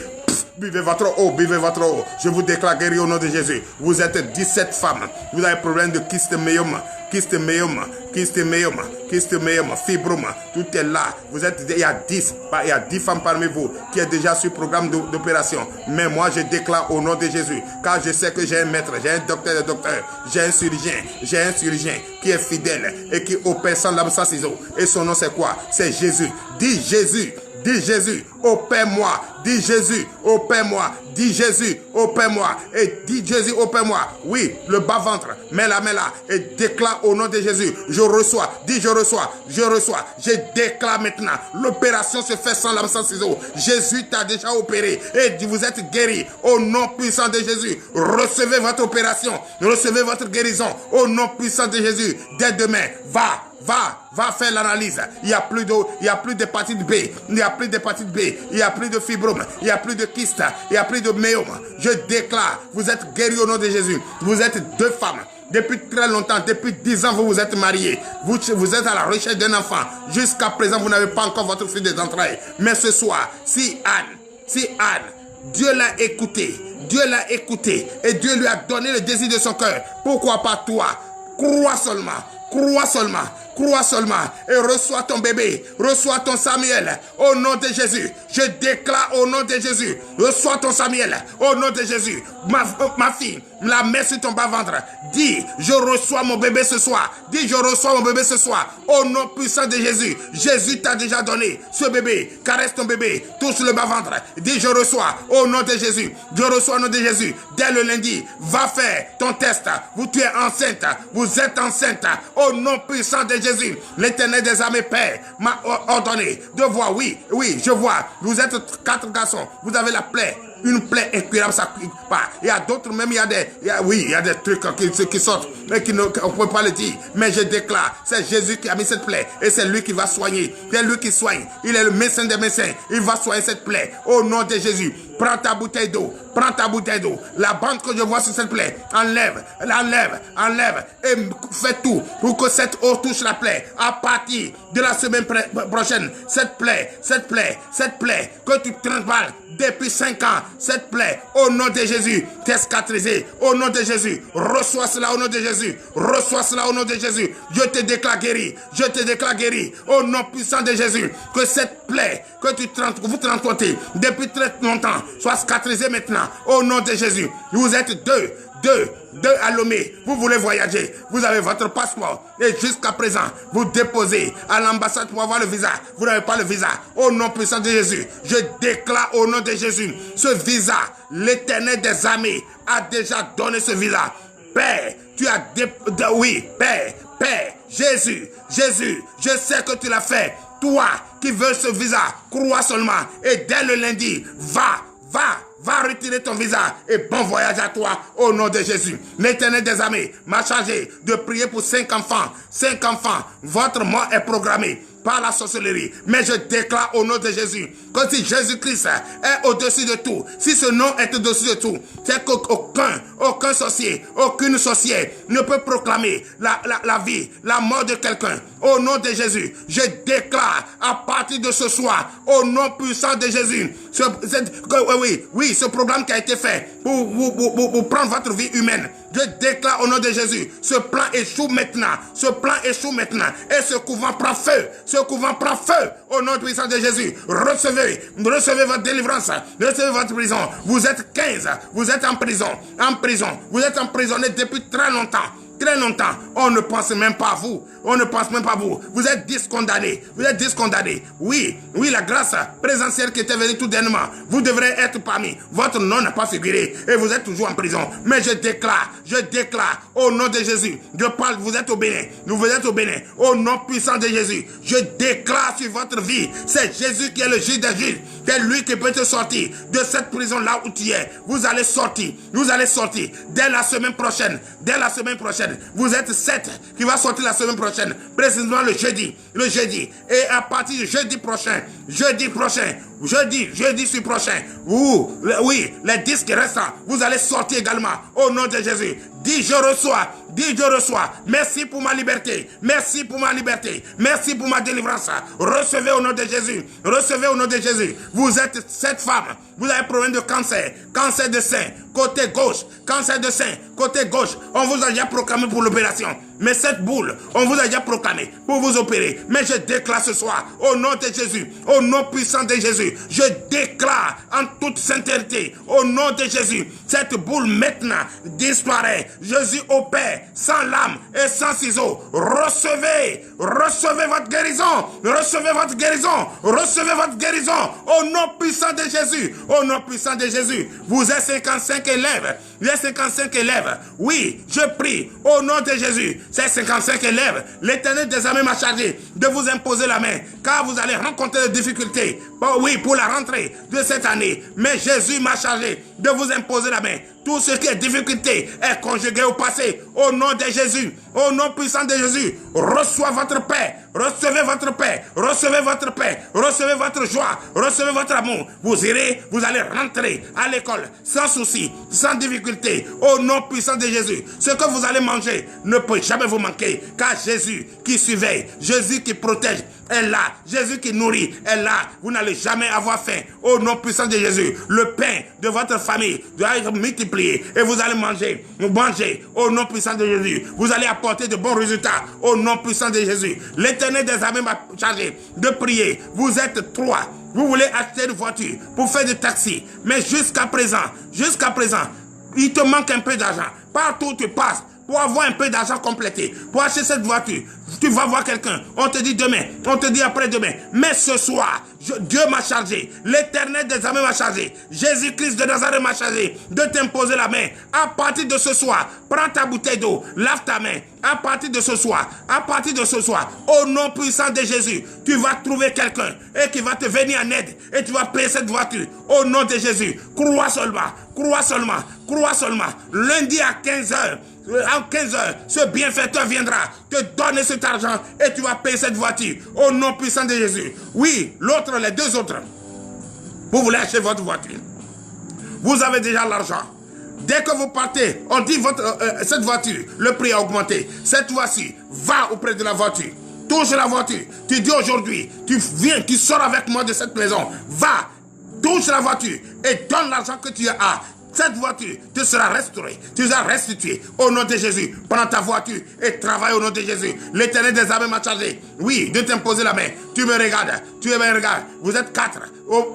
Buvez votre eau, buvez votre eau. Je vous déclare guéri au nom de Jésus. Vous êtes 17 femmes. Vous avez problème de kyste myome, fibrome. Tout est là. Il y a 10 femmes parmi vous qui est déjà sur programme d'opération. Mais moi, je déclare au nom de Jésus, car je sais que j'ai un maître, j'ai un docteur de docteur, j'ai un chirurgien qui est fidèle et qui opère sans lame, sans ciseaux. Et son nom c'est quoi? C'est Jésus. Dis Jésus, opère-moi. Dis Jésus, opère-moi. Dis Jésus, opère-moi. Et dis Jésus, opère-moi. Oui, le bas-ventre, mets-la. Et déclare au nom de Jésus. Je reçois. Dis je reçois. Je déclare maintenant. L'opération se fait sans lame, sans ciseaux. Jésus t'a déjà opéré. Et vous êtes guéri. Au nom puissant de Jésus. Recevez votre opération. Recevez votre guérison. Au nom puissant de Jésus. Dès demain, va faire l'analyse. Il n'y a plus d'hépatite B. Il n'y a plus de fibrome. Il n'y a plus de kyste. Il n'y a plus de myome. Je déclare, vous êtes guéris au nom de Jésus. Vous êtes 2 femmes. Depuis très longtemps, depuis 10 ans, vous êtes mariés. Vous êtes à la recherche d'un enfant. Jusqu'à présent, vous n'avez pas encore votre fille des entrailles. Mais ce soir, si Anne, Dieu l'a écouté et Dieu lui a donné le désir de son cœur. Pourquoi pas toi? Crois seulement et reçois ton bébé, reçois ton Samuel au nom de Jésus. Je déclare au nom de Jésus, reçois ton Samuel au nom de Jésus. Ma fille, la mets sur ton bas-ventre. Dis, je reçois mon bébé ce soir. Dis, je reçois mon bébé ce soir au nom puissant de Jésus. Jésus t'a déjà donné ce bébé. Caresse ton bébé, touche le bas-ventre. Dis, je reçois au nom de Jésus. Je reçois au nom de Jésus. Dès le lundi, va faire ton test. Tu es enceinte, vous êtes enceinte au nom puissant de Jésus. L'Éternel des armées, Père, m'a ordonné de voir. Oui, je vois. Vous êtes 4 garçons. Vous avez la plaie. Une plaie incurable, ça ne pas. Il y a d'autres, même il y a des trucs qui sortent, mais on ne peut pas le dire. Mais je déclare, c'est Jésus qui a mis cette plaie et c'est lui qui va soigner. C'est lui qui soigne. Il est le médecin des médecins. Il va soigner cette plaie au nom de Jésus. Prends ta bouteille d'eau. Prends ta bouteille d'eau. La bande que je vois sur cette plaie, enlève, enlève et fais tout pour que cette eau touche la plaie. À partir de la semaine prochaine, cette plaie que tu travailles depuis 5 ans, cette plaie, au nom de Jésus, t'es cicatrisée. Au nom de Jésus, reçois cela au nom de Jésus. Reçois cela au nom de Jésus. Je te déclare guéri. Je te déclare guéri. Au nom puissant de Jésus, que cette plaie que vous transportez depuis très longtemps soit cicatrisée maintenant. Au nom de Jésus, vous êtes deux à Lomé, vous voulez voyager, vous avez votre passeport et jusqu'à présent, vous déposez à l'ambassade pour avoir le visa, vous n'avez pas le visa. Au nom puissant de Jésus, je déclare au nom de Jésus, ce visa, l'Éternel des armées a déjà donné ce visa. Père, tu as oui, Père, Jésus, je sais que tu l'as fait. Toi qui veux ce visa, crois seulement et dès le lundi, va retirer ton visa et bon voyage à toi au nom de Jésus. L'Éternel des armées m'a chargé de prier pour 5 enfants. 5 enfants, votre mort est programmée par la sorcellerie. Mais je déclare au nom de Jésus que si Jésus-Christ est au-dessus de tout, si ce nom est au-dessus de tout, c'est qu'aucun sorcier, aucune sorcière ne peut proclamer la vie, la mort de quelqu'un. Au nom de Jésus, je déclare à partir de ce soir, au nom puissant de Jésus, ce programme qui a été fait pour prendre votre vie humaine, je déclare au nom de Jésus, ce plan échoue maintenant. Ce plan échoue maintenant. Et ce couvent prend feu. Ce couvent prend feu au nom puissant de Jésus. Recevez votre délivrance. Recevez votre prison. Vous êtes 15. Vous êtes en prison. Vous êtes emprisonné depuis très longtemps. Très longtemps, on ne pense même pas à vous. On ne pense même pas à vous. Vous êtes 10 condamnés. Vous êtes 10 condamnés. Oui, la grâce présentielle qui était venue tout dernièrement, vous devrez être parmi. Votre nom n'a pas figuré et vous êtes toujours en prison. Mais je déclare au nom de Jésus. Je parle, vous êtes au Bénin. Vous êtes au Bénin. Au nom puissant de Jésus, je déclare sur votre vie. C'est Jésus qui est le juge des juges. C'est lui qui peut te sortir de cette prison là où tu es. Vous allez sortir. Dès la semaine prochaine. Vous êtes 7 qui va sortir la semaine prochaine, précisément le jeudi. Et à partir du jeudi prochain, oui, les 10 qui restent, vous allez sortir également au nom de Jésus. Dis je reçois. Merci pour ma liberté. Merci pour ma délivrance. Recevez au nom de Jésus. Vous êtes cette femme. Vous avez problème de cancer de sein, côté gauche, On vous a déjà proclamé pour l'opération. Mais cette boule, on vous a déjà proclamé pour vous opérer. Mais je déclare ce soir, au nom de Jésus, au nom puissant de Jésus, je déclare en toute sincérité, au nom de Jésus, cette boule maintenant disparaît. Jésus opère sans lame et sans ciseaux. Recevez votre guérison. Recevez votre guérison. Au nom puissant de Jésus. Vous êtes 55 élèves. Oui, je prie au nom de Jésus. Ces 55 élèves, l'Éternel des armées m'a chargé de vous imposer la main, car vous allez rencontrer des difficultés. Oui, pour la rentrée de cette année. Mais Jésus m'a chargé de vous imposer la main. Tout ce qui est difficulté est conjugué au passé. Au nom de Jésus, au nom puissant de Jésus, reçois votre paix. Recevez votre paix. Recevez votre joie. Recevez votre amour. Vous allez rentrer à l'école sans souci, sans difficulté. Au nom puissant de Jésus, ce que vous allez manger ne peut jamais vous manquer. Car Jésus qui surveille, Jésus qui protège est là. Jésus qui nourrit est là. Vous n'allez jamais avoir faim. Au nom puissant de Jésus, le pain de votre famille doit être multiplié. Et vous allez manger au nom puissant de Jésus. Vous allez apporter de bons résultats au nom puissant de Jésus. L'Éternel des armées m'a chargé de prier. Vous êtes 3. Vous voulez acheter une voiture pour faire du taxi. Mais jusqu'à présent, il te manque un peu d'argent. Partout où tu passes, pour avoir un peu d'argent complété, pour acheter cette voiture, tu vas voir quelqu'un, on te dit demain, on te dit après-demain. Mais ce soir, Dieu m'a chargé, l'Éternel des armées m'a chargé, Jésus-Christ de Nazareth m'a chargé de t'imposer la main. À partir de ce soir, prends ta bouteille d'eau, lave ta main. À partir de ce soir, au nom puissant de Jésus, tu vas trouver quelqu'un et qui va te venir en aide et tu vas payer cette voiture. Au nom de Jésus, crois seulement. Lundi à 15h, ce bienfaiteur viendra te donner cet argent et tu vas payer cette voiture. Au nom puissant de Jésus. Oui, les 2 autres, vous voulez acheter votre voiture. Vous avez déjà l'argent. Dès que vous partez, on dit cette voiture, le prix a augmenté. Cette fois-ci, va auprès de la voiture. Touche la voiture. Tu dis aujourd'hui, tu viens, tu sors avec moi de cette maison. Va, touche la voiture et donne l'argent que tu as. Cette voiture te sera restaurée, tu seras restitué au nom de Jésus. Prends ta voiture et travaille au nom de Jésus. L'Éternel des armées m'a chargé, oui, de t'imposer la main. Tu me regardes, vous êtes 4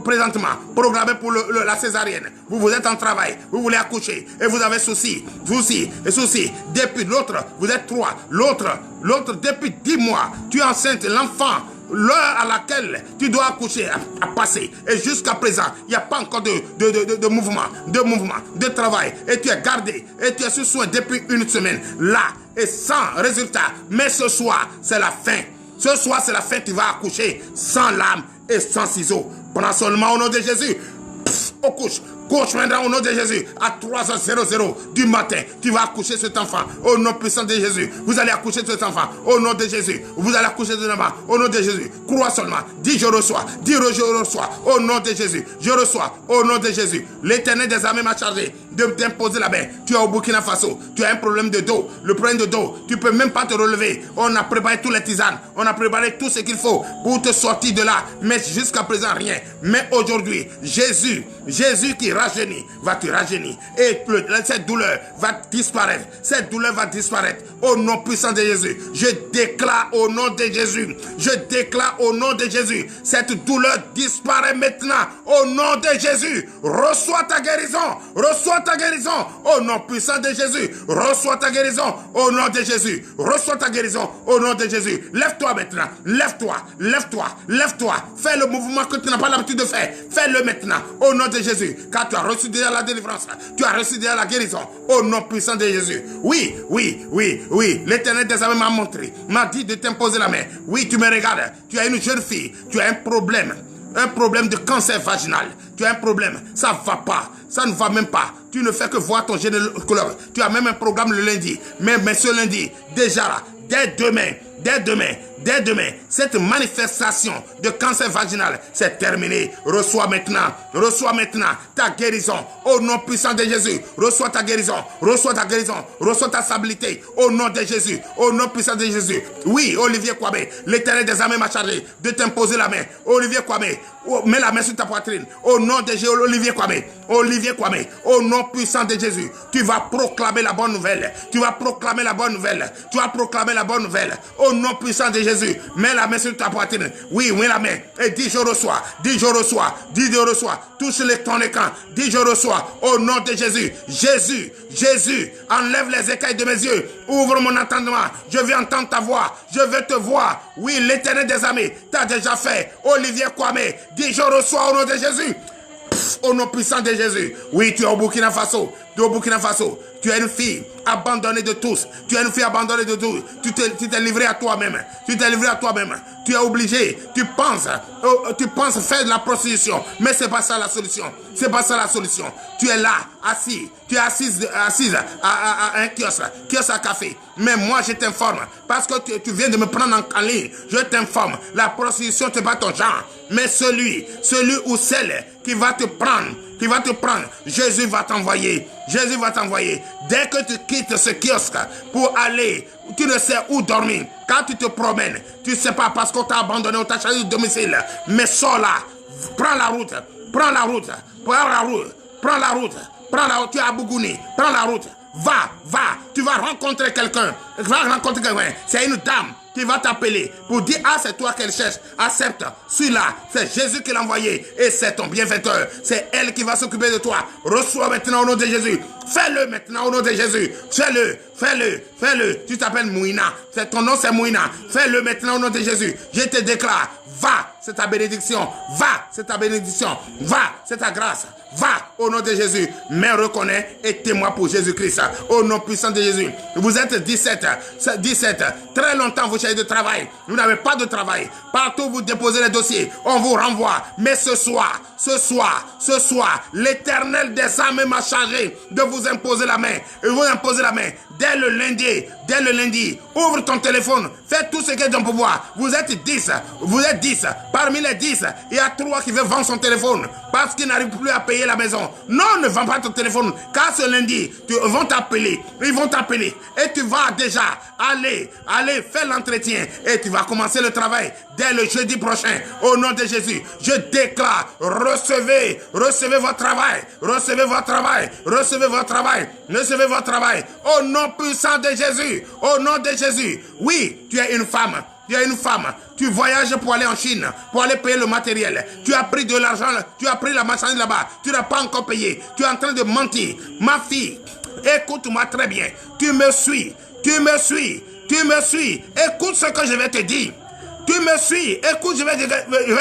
présentement, programmés pour la césarienne. Vous êtes en travail, vous voulez accoucher et vous avez souci. Depuis l'autre, vous êtes 3. L'autre, depuis 10 mois, tu es enceinte, l'enfant. L'heure à laquelle tu dois accoucher a passé. Et jusqu'à présent, il n'y a pas encore de mouvement, de travail. Et tu es gardé. Et tu es sous soin depuis une semaine. Là, et sans résultat. Mais ce soir, c'est la fin. Ce soir, c'est la fin. Tu vas accoucher sans lame et sans ciseaux. Prends seulement au nom de Jésus. Au couche. Couche maintenant au nom de Jésus. À 3h00 du matin, tu vas accoucher cet enfant au nom puissant de Jésus. Vous allez accoucher cet enfant au nom de Jésus. Vous allez accoucher cet enfant au nom de Jésus. Crois seulement. Dis je reçois. Dis je reçois au nom de Jésus. Je reçois au nom de Jésus. L'Éternel des armées m'a chargé de t'imposer la main. Tu es au Burkina Faso. Tu as un problème de dos. Le problème de dos. Tu ne peux même pas te relever. On a préparé tous les tisanes. On a préparé tout ce qu'il faut pour te sortir de là. Mais jusqu'à présent, rien. Mais aujourd'hui, Jésus qui rajeunit, va te rajeunir. Et cette douleur va disparaître. Cette douleur va disparaître. Au nom puissant de Jésus. Je déclare au nom de Jésus. Je déclare au nom de Jésus. Cette douleur disparaît maintenant. Au nom de Jésus. Reçois ta guérison. Reçois ta guérison. Au nom puissant de Jésus. Reçois ta guérison. Au nom de Jésus. Reçois ta guérison. Au nom de Jésus. Lève-toi maintenant. Lève-toi. Lève-toi. Lève-toi. Fais le mouvement que tu n'as pas l'habitude de faire. Fais-le maintenant. Au nom de Jésus. Car tu as reçu déjà la délivrance. Tu as reçu déjà la guérison. Au nom puissant de Jésus. Oui. L'Éternel des armées m'a montré. M'a dit de t'imposer la main. Oui, tu me regardes. Tu as une jeune fille. Tu as un problème. Un problème de cancer vaginal. Tu as un problème. Ça ne va pas. Ça ne va même pas. Tu ne fais que voir ton gynécologue. Tu as même un programme le lundi. Mais ce lundi, déjà là, dès demain, cette manifestation de cancer vaginal, c'est terminé. Reçois maintenant ta guérison au nom puissant de Jésus. Reçois ta guérison, reçois ta stabilité au nom de Jésus, au nom puissant de Jésus. Oui, Olivier Kwame, l'Éternel des armées m'a chargé de t'imposer la main. Olivier Kwame, mets la main sur ta poitrine au nom de Jésus. Olivier Kwame, au nom puissant de Jésus, tu vas proclamer la bonne nouvelle. Tu vas proclamer la bonne nouvelle. Au nom puissant de Jésus, mets la main sur ta poitrine. Oui, mets la main et dis je reçois. Touche ton écran. Dis je reçois au nom de Jésus. Jésus, enlève les écailles de mes yeux. Ouvre mon entendement. Je veux entendre ta voix. Je veux te voir. Oui, l'Éternel des armées t'a déjà fait. Olivier Kwame, dis je reçois au nom de Jésus. Au nom puissant de Jésus. Oui, tu es au Burkina Faso. Tu es une fille abandonnée de tous. Tu t'es livré à toi-même. Tu es obligé. Tu penses faire de la prostitution. Mais c'est pas ça la solution. Tu es là, assis. Tu es assise à un kiosque à café. Mais moi, je t'informe. Parce que tu viens de me prendre en ligne. Je t'informe. La prostitution, c'est pas ton genre. Mais celui ou celle qui va te prendre, Jésus va t'envoyer. Dès que tu quittes ce kiosque pour aller, tu ne sais où dormir. Quand tu te promènes, tu ne sais pas parce qu'on t'a abandonné, on t'a changé de domicile. Mais sors là, prends la route, tu es à Bougouni, prends la route, va, tu vas rencontrer quelqu'un. C'est une dame qui va t'appeler pour dire c'est toi qu'elle cherche. Accepte, celui-là, c'est Jésus qui l'a envoyé et c'est ton bienfaiteur. C'est elle qui va s'occuper de toi. Reçois maintenant au nom de Jésus. Fais-le maintenant au nom de Jésus. Fais-le. Tu t'appelles Mouina. Ton nom c'est Mouina. Fais-le maintenant au nom de Jésus. Je te déclare, va, c'est ta bénédiction. Va, c'est ta grâce. Va au nom de Jésus. Mais reconnais et témoin pour Jésus-Christ. Au nom puissant de Jésus. Vous êtes 17. Très longtemps vous cherchez de travail. Vous n'avez pas de travail. Partout vous déposez les dossiers. On vous renvoie. Mais ce soir, l'Éternel des armées m'a chargé de vous imposer la main. Et vous imposer la main. Dès le lundi, ouvre ton téléphone. Fais tout ce qui est dans ton pouvoir. Vous êtes 10. Parmi les 10, il y a 3 qui veulent vendre son téléphone parce qu'ils n'arrivent plus à payer payer la maison. Non, ne vends pas ton téléphone, car ce lundi, ils vont t'appeler. Ils vont t'appeler. Et tu vas déjà aller faire l'entretien. Et tu vas commencer le travail dès le jeudi prochain. Au nom de Jésus, je déclare, recevez votre travail. Recevez votre travail. Recevez votre travail. Recevez votre travail. Au nom puissant de Jésus. Au nom de Jésus. Oui, tu es une femme. Tu es une femme, tu voyages pour aller en Chine, pour aller payer le matériel. Tu as pris de l'argent, tu as pris la marchandise là-bas, tu n'as pas encore payé. Tu es en train de mentir. Ma fille, écoute-moi très bien. Tu me suis. Écoute ce que je vais te dire. Tu me suis, écoute, je vais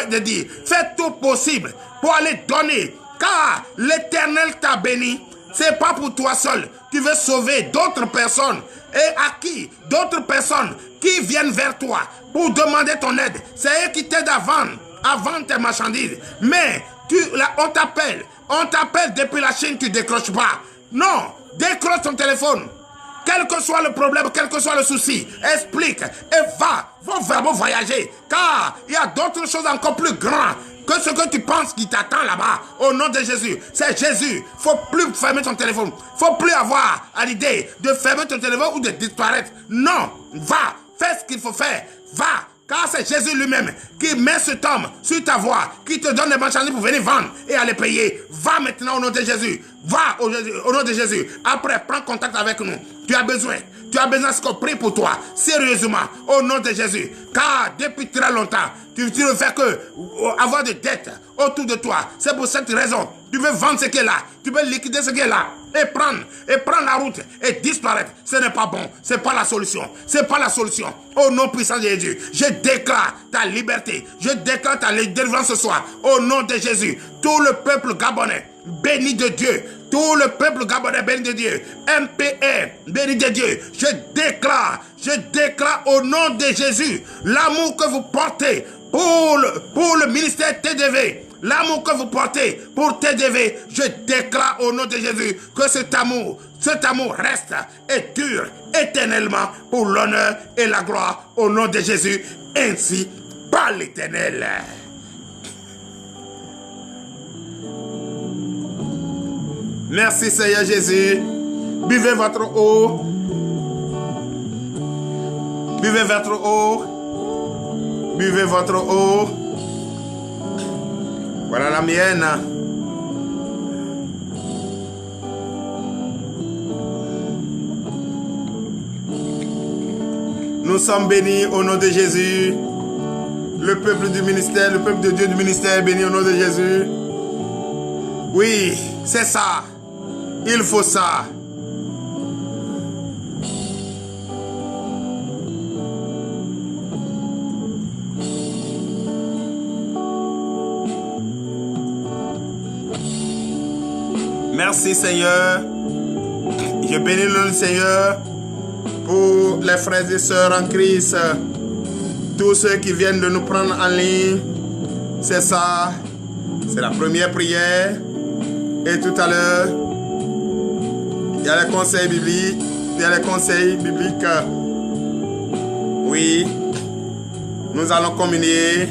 te dire. Fais tout possible pour aller donner, car l'Éternel t'a béni. C'est pas pour toi seul. Tu veux sauver d'autres personnes. Et à qui? D'autres personnes qui viennent vers toi pour demander ton aide. C'est eux qui t'aident à vendre tes marchandises. Mais on t'appelle depuis la Chine, tu ne décroches pas. Non, décroche ton téléphone. Quel que soit le problème, quel que soit le souci, explique et faut vraiment voyager. Car il y a d'autres choses encore plus grandes que ce que tu penses qui t'attend là-bas. Au nom de Jésus, c'est Jésus. Faut plus fermer ton téléphone. Faut plus avoir à l'idée de fermer ton téléphone ou de disparaître. Non, va, fais ce qu'il faut faire. Va, car c'est Jésus lui-même qui met cet homme sur ta voie, qui te donne les marchandises pour venir vendre et aller payer. Va maintenant au nom de Jésus. Va au nom de Jésus. Après, prends contact avec nous. Tu as besoin qu'on prie pour toi, sérieusement, au nom de Jésus. Car depuis très longtemps, tu ne fais que avoir des dettes autour de toi. C'est pour cette raison. Tu veux vendre ce qui est là. Tu veux liquider ce qui est là. Et prendre la route et disparaître. Ce n'est pas bon. Ce n'est pas la solution. Ce n'est pas la solution. Au nom puissant de Jésus, je déclare ta liberté. Je déclare ta délivrance ce soir. Au nom de Jésus, tout le peuple gabonais, béni de Dieu. Tout le peuple gabonais béni de Dieu. MPR béni de Dieu. Je déclare au nom de Jésus l'amour que vous portez pour le ministère TDV. L'amour que vous portez pour TDV, je déclare au nom de Jésus que cet amour reste et dure éternellement pour l'honneur et la gloire au nom de Jésus, ainsi par l'Éternel. Merci Seigneur Jésus. Buvez votre eau. Buvez votre eau. Buvez votre eau. Voilà la mienne. Nous sommes bénis au nom de Jésus. Le peuple du ministère, le peuple de Dieu du ministère est béni au nom de Jésus. Oui, c'est ça. Il faut ça. Merci Seigneur. Je bénis le Seigneur pour les frères et sœurs en Christ. Tous ceux qui viennent de nous prendre en ligne. C'est ça. C'est la première prière. Et tout à l'heure, il y a les conseils bibliques. Oui. Nous allons communier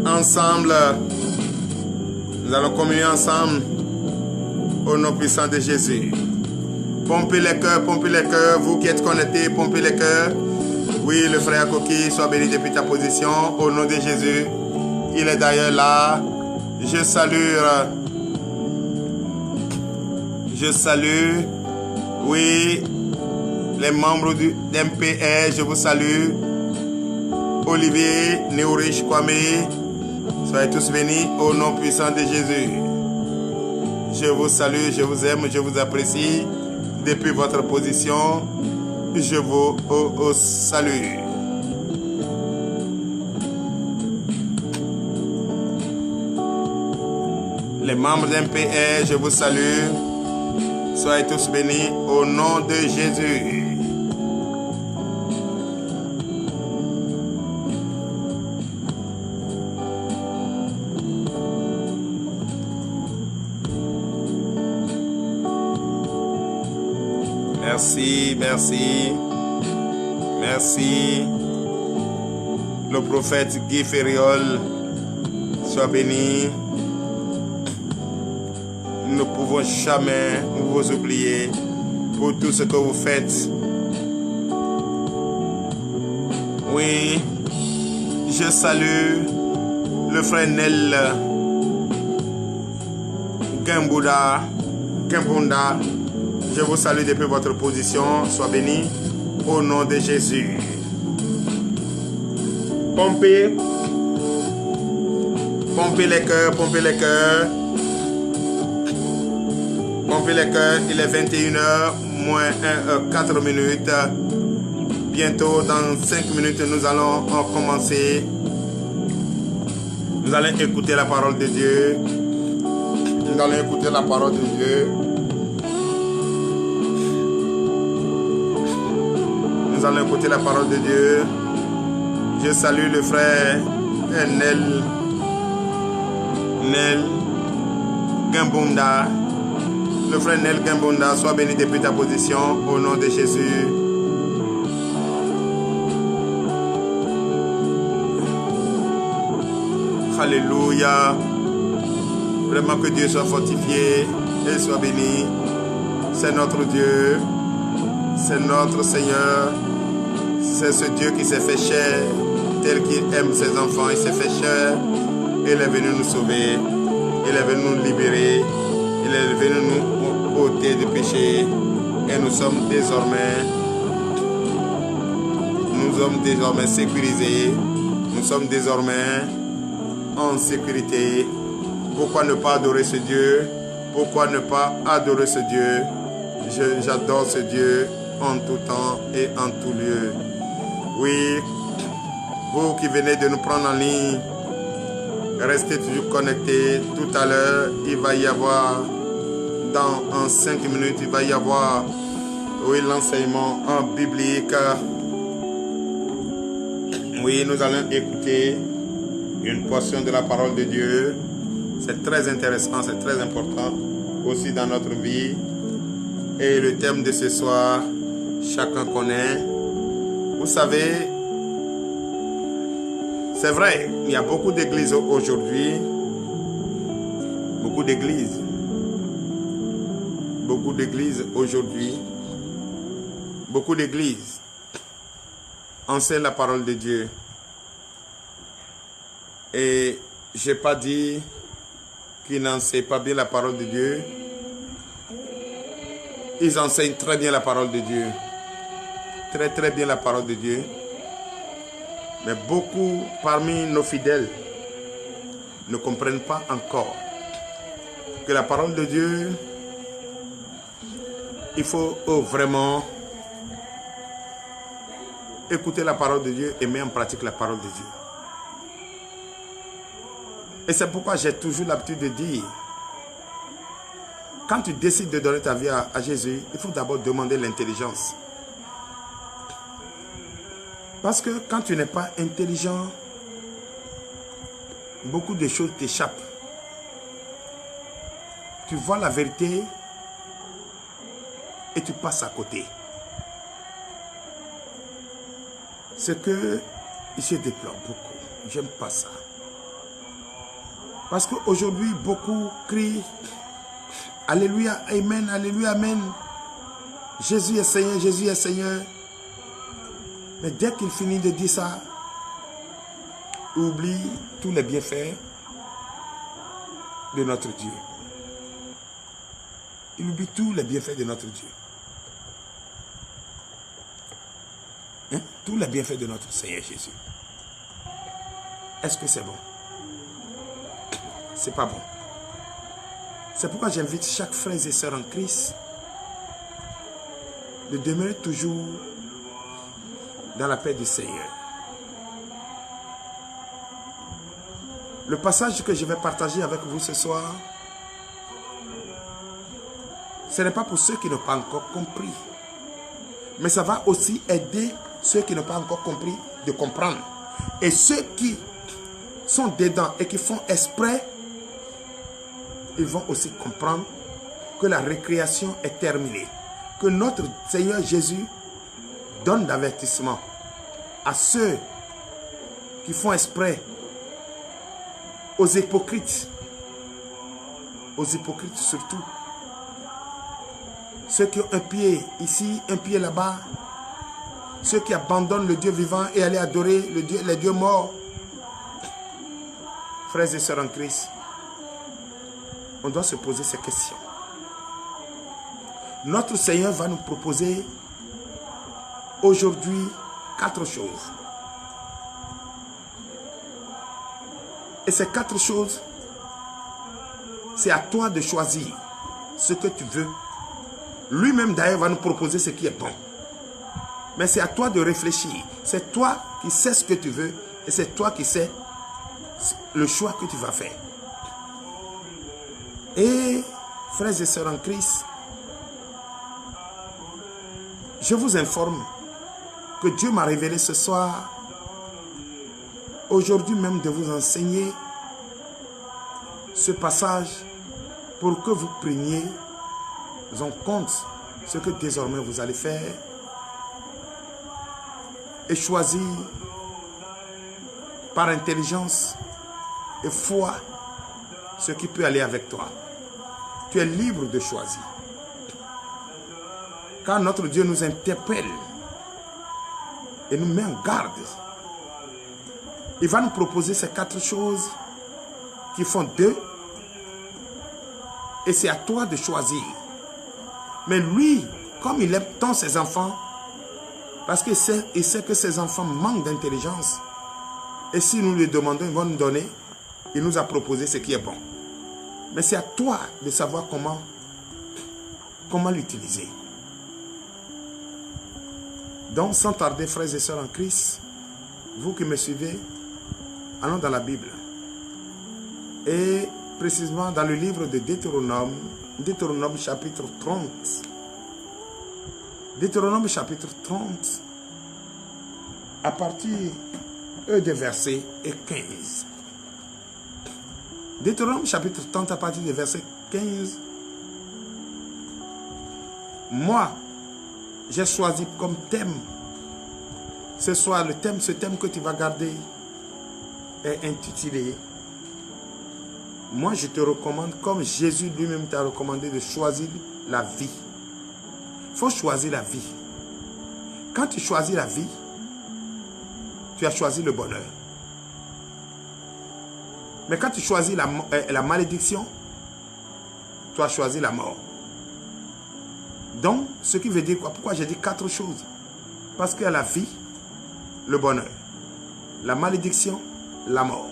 ensemble. Nous allons communier ensemble au nom puissant de Jésus. Pompez les cœurs, vous qui êtes connectés, pompez les cœurs. Oui, le frère Koki, sois béni depuis ta position, au nom de Jésus. Il est d'ailleurs là. Je salue, oui, les membres du MPR, je vous salue. Olivier, Néorich, Kwame, soyez tous bénis au nom puissant de Jésus. Je vous salue, je vous aime, je vous apprécie. Depuis votre position, je vous salue. Les membres d'MPR, je vous salue. Soyez tous bénis au nom de Jésus. Merci, merci, merci. Le prophète Guy Ferriol, sois béni. nous ne pouvons jamais vous oublier pour tout ce que vous faites. Oui, je salue le frère Nel Gambunda. Je vous salue depuis votre position. Sois béni au nom de Jésus. Pompez les cœurs, pompez les cœurs. Pompez les cœurs. Il est 21h moins 4 minutes. Bientôt, dans 5 minutes, nous allons commencer. Nous allons écouter la parole de Dieu. Nous allons écouter la parole de Dieu. Nous allons écouter la parole de Dieu. Je salue le frère Nel Gambunda. Le frère Nel Gambunda, sois béni depuis ta position au nom de Jésus. Alléluia. Vraiment que Dieu soit fortifié et soit béni. C'est notre Dieu. C'est notre Seigneur. C'est ce Dieu qui s'est fait chair, tel qu'il aime ses enfants. Il s'est fait chair. Il est venu nous sauver. Il est venu nous libérer. Il est venu nous ôter du péché. Et nous sommes désormais sécurisés. Nous sommes désormais en sécurité. Pourquoi ne pas adorer ce Dieu? Pourquoi ne pas adorer ce Dieu? J'adore ce Dieu en tout temps et en tout lieu. Oui, vous qui venez de nous prendre en ligne, restez toujours connectés. Tout à l'heure, il va y avoir, en 5 minutes, il va y avoir, oui, l'enseignement en biblique. Oui, nous allons écouter une portion de la parole de Dieu. C'est très intéressant, c'est très important aussi dans notre vie. Et le thème de ce soir, chacun connaît. Vous savez, c'est vrai, il y a beaucoup d'églises aujourd'hui. Beaucoup d'églises aujourd'hui. Beaucoup d'églises enseignent la parole de Dieu. Et je n'ai pas dit qu'ils n'enseignent pas bien la parole de Dieu. Ils enseignent très bien la parole de Dieu. Très très bien la parole de Dieu. Mais beaucoup parmi nos fidèles ne comprennent pas encore que la parole de Dieu, il faut vraiment écouter la parole de Dieu et mettre en pratique la parole de Dieu. Et c'est pourquoi j'ai toujours l'habitude de dire, quand tu décides de donner ta vie à Jésus, il faut d'abord demander l'intelligence. Parce que quand tu n'es pas intelligent, beaucoup de choses t'échappent. Tu vois la vérité et tu passes à côté. Ce que je déplore beaucoup, j'aime pas ça. Parce qu'aujourd'hui, beaucoup crient Alléluia, Amen, Alléluia, Amen. Jésus est Seigneur, Jésus est Seigneur. Mais dès qu'il finit de dire ça, il oublie tous les bienfaits de notre Dieu. Il oublie tous les bienfaits de notre Dieu. Hein? Tous les bienfaits de notre Seigneur Jésus. Est-ce que c'est bon? C'est pas bon. C'est pourquoi j'invite chaque frère et sœur en Christ de demeurer toujours dans la paix du Seigneur. Le passage que je vais partager avec vous ce soir, ce n'est pas pour ceux qui n'ont pas encore compris, mais ça va aussi aider ceux qui n'ont pas encore compris de comprendre. Et ceux qui sont dedans et qui font exprès, ils vont aussi comprendre que la récréation est terminée. Que notre Seigneur Jésus donne d'avertissement à ceux qui font exprès, aux hypocrites, aux hypocrites surtout. Ceux qui ont un pied ici, un pied là-bas. Ceux qui abandonnent le Dieu vivant et allaient adorer les dieux morts. Frères et sœurs en Christ, on doit se poser ces questions. Notre Seigneur va nous proposer aujourd'hui 4 choses. Et ces 4 choses, c'est à toi de choisir ce que tu veux. Lui-même d'ailleurs va nous proposer ce qui est bon. Mais c'est à toi de réfléchir. C'est toi qui sais ce que tu veux et c'est toi qui sais le choix que tu vas faire. Et frères et sœurs en Christ, je vous informe que Dieu m'a révélé ce soir, aujourd'hui même, de vous enseigner ce passage pour que vous preniez en compte ce que désormais vous allez faire et choisir par intelligence et foi ce qui peut aller avec toi. Tu es libre de choisir. Car notre Dieu nous interpelle et nous met en garde. Il va nous proposer ces 4 choses qui font 2. Et c'est à toi de choisir. Mais lui, comme il aime tant ses enfants, parce qu'il sait que ses enfants manquent d'intelligence, et si nous lui demandons, il va nous donner, il nous a proposé ce qui est bon. Mais c'est à toi de savoir comment l'utiliser. Donc, sans tarder, frères et sœurs en Christ, vous qui me suivez, allons dans la Bible. Et précisément dans le livre de Deutéronome, Deutéronome chapitre 30. Deutéronome chapitre 30, à partir des versets 15. Deutéronome chapitre 30 à partir du verset 15. Moi, j'ai choisi comme thème, ce soir, ce thème que tu vas garder est intitulé, moi je te recommande, comme Jésus lui-même t'a recommandé, de choisir la vie. Il faut choisir la vie. Quand tu choisis la vie, tu as choisi le bonheur. Mais quand tu choisis la malédiction, tu as choisi la mort. Donc, ce qui veut dire quoi? Pourquoi j'ai dit 4 choses? Parce qu'il y a la vie, le bonheur, la malédiction, la mort.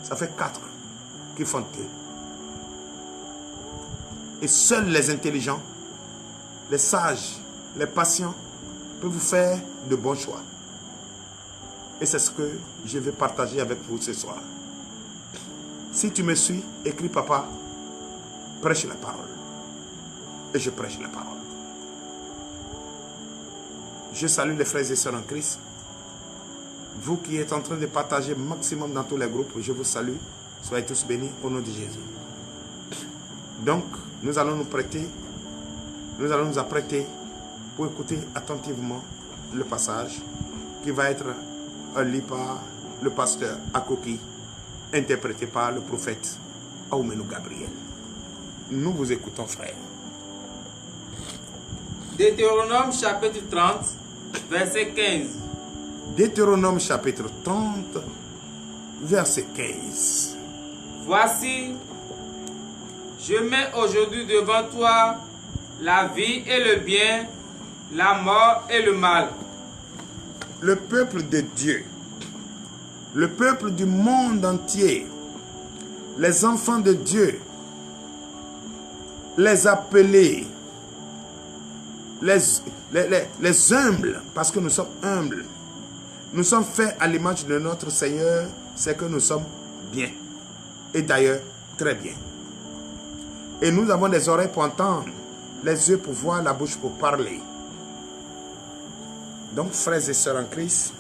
Ça fait 4 qui font 2. Et seuls les intelligents, les sages, les patients peuvent vous faire de bons choix. Et c'est ce que je vais partager avec vous ce soir. Si tu me suis, écris papa, prêche la parole. Et je prêche la parole. Je salue les frères et sœurs en Christ. Vous qui êtes en train de partager maximum dans tous les groupes, je vous salue. Soyez tous bénis au nom de Jésus. Donc, nous allons nous apprêter pour écouter attentivement le passage qui va être lu par le pasteur Akoki, interprété par le prophète Aoumenou Gabriel. Nous vous écoutons, frère. Deutéronome chapitre 30, verset 15. Deutéronome chapitre 30, verset 15. Voici, je mets aujourd'hui devant toi la vie et le bien, la mort et le mal. Le peuple de Dieu, le peuple du monde entier, les enfants de Dieu, les appelés, les humbles, parce que nous sommes humbles. Nous sommes faits à l'image de notre Seigneur, c'est que nous sommes bien. Et d'ailleurs, très bien. Et nous avons les oreilles pour entendre, les yeux pour voir, la bouche pour parler. Donc, frères et sœurs en Christ,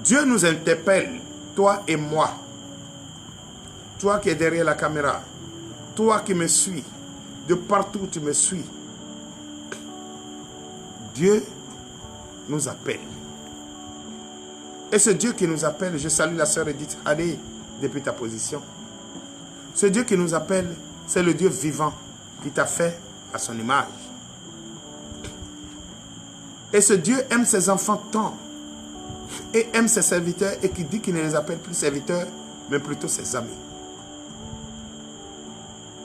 Dieu nous interpelle, toi et moi. Toi qui es derrière la caméra, toi qui me suis, de partout où tu me suis. Dieu nous appelle. Et ce Dieu qui nous appelle, je salue la sœur Edith, allez depuis ta position. Ce Dieu qui nous appelle, c'est le Dieu vivant qui t'a fait à son image. Et ce Dieu aime ses enfants tant et aime ses serviteurs et qui dit qu'il ne les appelle plus serviteurs, mais plutôt ses amis.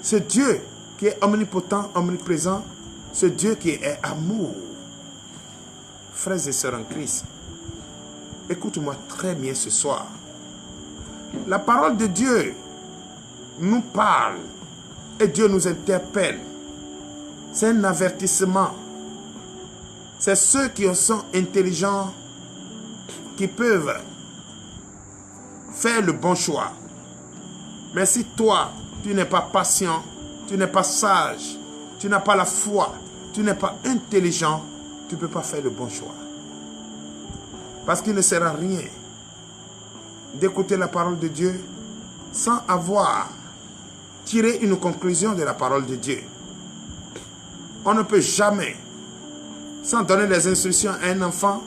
Ce Dieu qui est omnipotent, omniprésent, ce Dieu qui est amour. Frères et sœurs en Christ, écoute-moi très bien ce soir. La parole de Dieu nous parle et Dieu nous interpelle. C'est un avertissement. C'est ceux qui sont intelligents qui peuvent faire le bon choix. Mais si toi, tu n'es pas patient, tu n'es pas sage, tu n'as pas la foi, tu n'es pas intelligent, tu ne peux pas faire le bon choix. Parce qu'il ne sert à rien d'écouter la parole de Dieu sans avoir tiré une conclusion de la parole de Dieu. On ne peut jamais, sans donner les instructions à un enfant,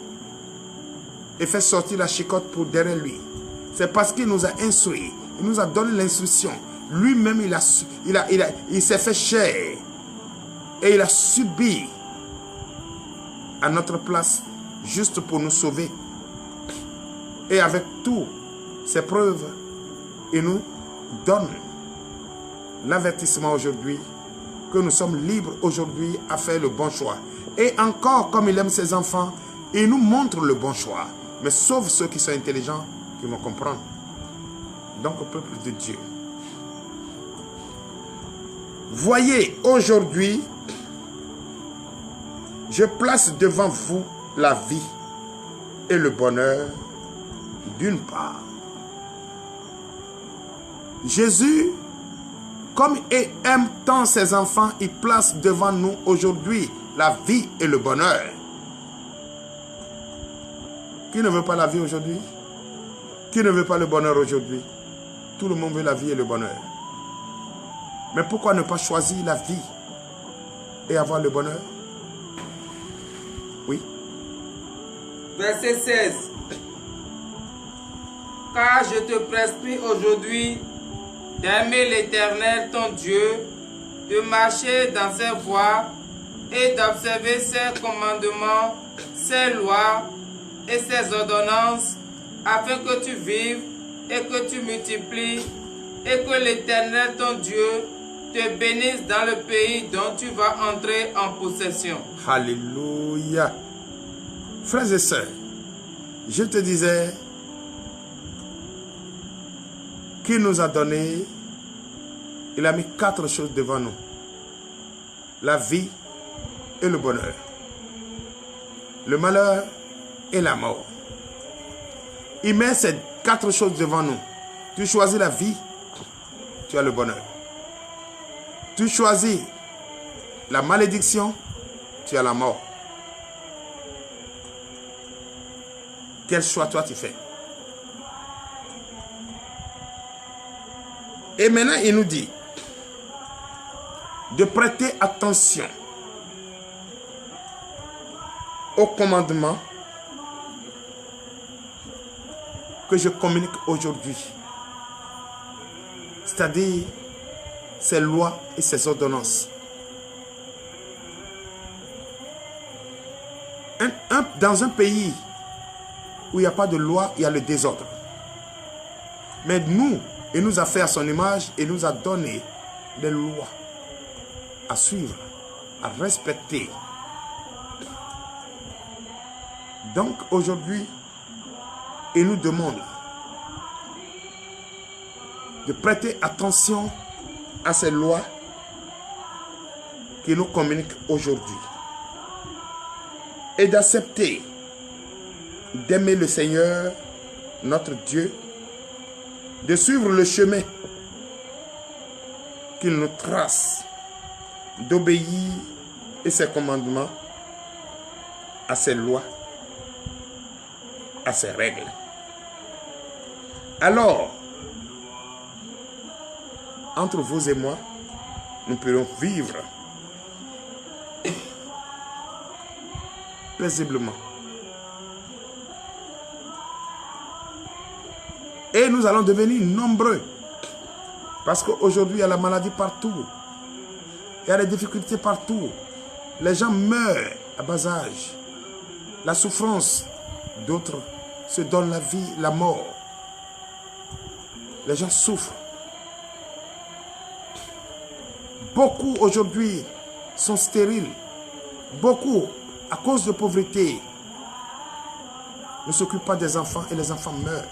et faire sortir la chicotte pour derrière lui. C'est parce qu'il nous a instruits, il nous a donné l'instruction. Lui-même, il s'est fait chair et il a subi à notre place juste pour nous sauver. Et avec toutes ces preuves, il nous donne l'avertissement aujourd'hui que nous sommes libres aujourd'hui à faire le bon choix. Et encore, comme il aime ses enfants, il nous montre le bon choix. Mais sauf ceux qui sont intelligents, qui vont comprendre. Donc, au peuple de Dieu, voyez, aujourd'hui, je place devant vous la vie et le bonheur d'une part. Jésus, comme il aime tant ses enfants, il place devant nous aujourd'hui la vie et le bonheur. Qui ne veut pas la vie aujourd'hui? Qui ne veut pas le bonheur aujourd'hui? Tout le monde veut la vie et le bonheur. Mais pourquoi ne pas choisir la vie et avoir le bonheur? Oui. Verset 16. Car je te prescris aujourd'hui d'aimer l'Éternel ton Dieu, de marcher dans ses voies et d'observer ses commandements, ses lois et ses ordonnances, afin que tu vives et que tu multiplies et que l'Éternel ton Dieu te bénisse dans le pays dont tu vas entrer en possession. Alléluia. Frères et sœurs, je te disais qu'il nous a donné, il a mis 4 choses devant nous. La vie et le bonheur. Le malheur et la mort. Il met ces 4 choses devant nous. Tu choisis la vie, tu as le bonheur. Tu choisis la malédiction, tu as la mort. Quel choix toi tu fais? Et maintenant il nous dit de prêter attention aux commandements que je communique aujourd'hui. C'est-à-dire ses lois et ses ordonnances. Dans un pays où il n'y a pas de loi, il y a le désordre. Mais nous, il nous a fait à son image et nous a donné des lois à suivre, à respecter. Donc aujourd'hui, il nous demande de prêter attention à ces lois qu'il nous communique aujourd'hui et d'accepter d'aimer le Seigneur, notre Dieu, de suivre le chemin qu'il nous trace, d'obéir à ses commandements, à ses lois, à ses règles. Alors, entre vous et moi, nous pourrons vivre paisiblement. Et nous allons devenir nombreux Parce qu'aujourd'hui, il y a la maladie partout. Il y a des difficultés partout. Les gens meurent à bas âge. La souffrance, d'autres se donnent la vie, la mort. Les gens souffrent. Beaucoup aujourd'hui sont stériles. Beaucoup, à cause de pauvreté, ne s'occupent pas des enfants et les enfants meurent.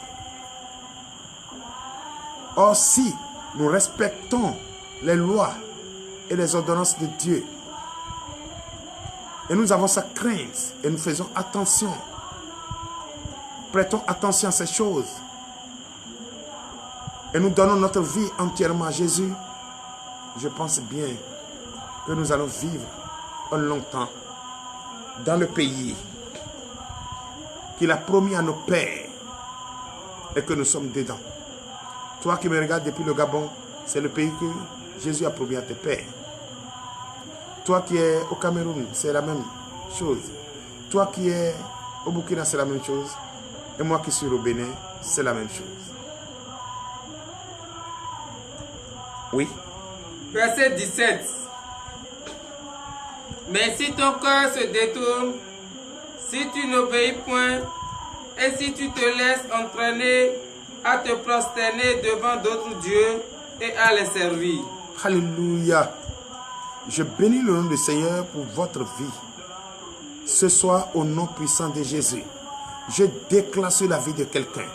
Or, si nous respectons les lois et les ordonnances de Dieu, et nous avons sa crainte, et nous faisons attention, prêtons attention à ces choses, et nous donnons notre vie entièrement à Jésus, je pense bien que nous allons vivre un long temps dans le pays qu'il a promis à nos pères et que nous sommes dedans. Toi qui me regardes depuis le Gabon, c'est le pays que Jésus a promis à tes pères. Toi qui es au Cameroun, c'est la même chose. Toi qui es au Burkina, c'est la même chose. Et moi qui suis au Bénin, c'est la même chose. Oui. Verset 17. Mais si ton cœur se détourne, si tu n'obéis point, et si tu te laisses entraîner à te prosterner devant d'autres dieux et à les servir. Alléluia. Je bénis le nom du Seigneur pour votre vie. Ce soir, au nom puissant de Jésus, je déclare sur la vie de quelqu'un.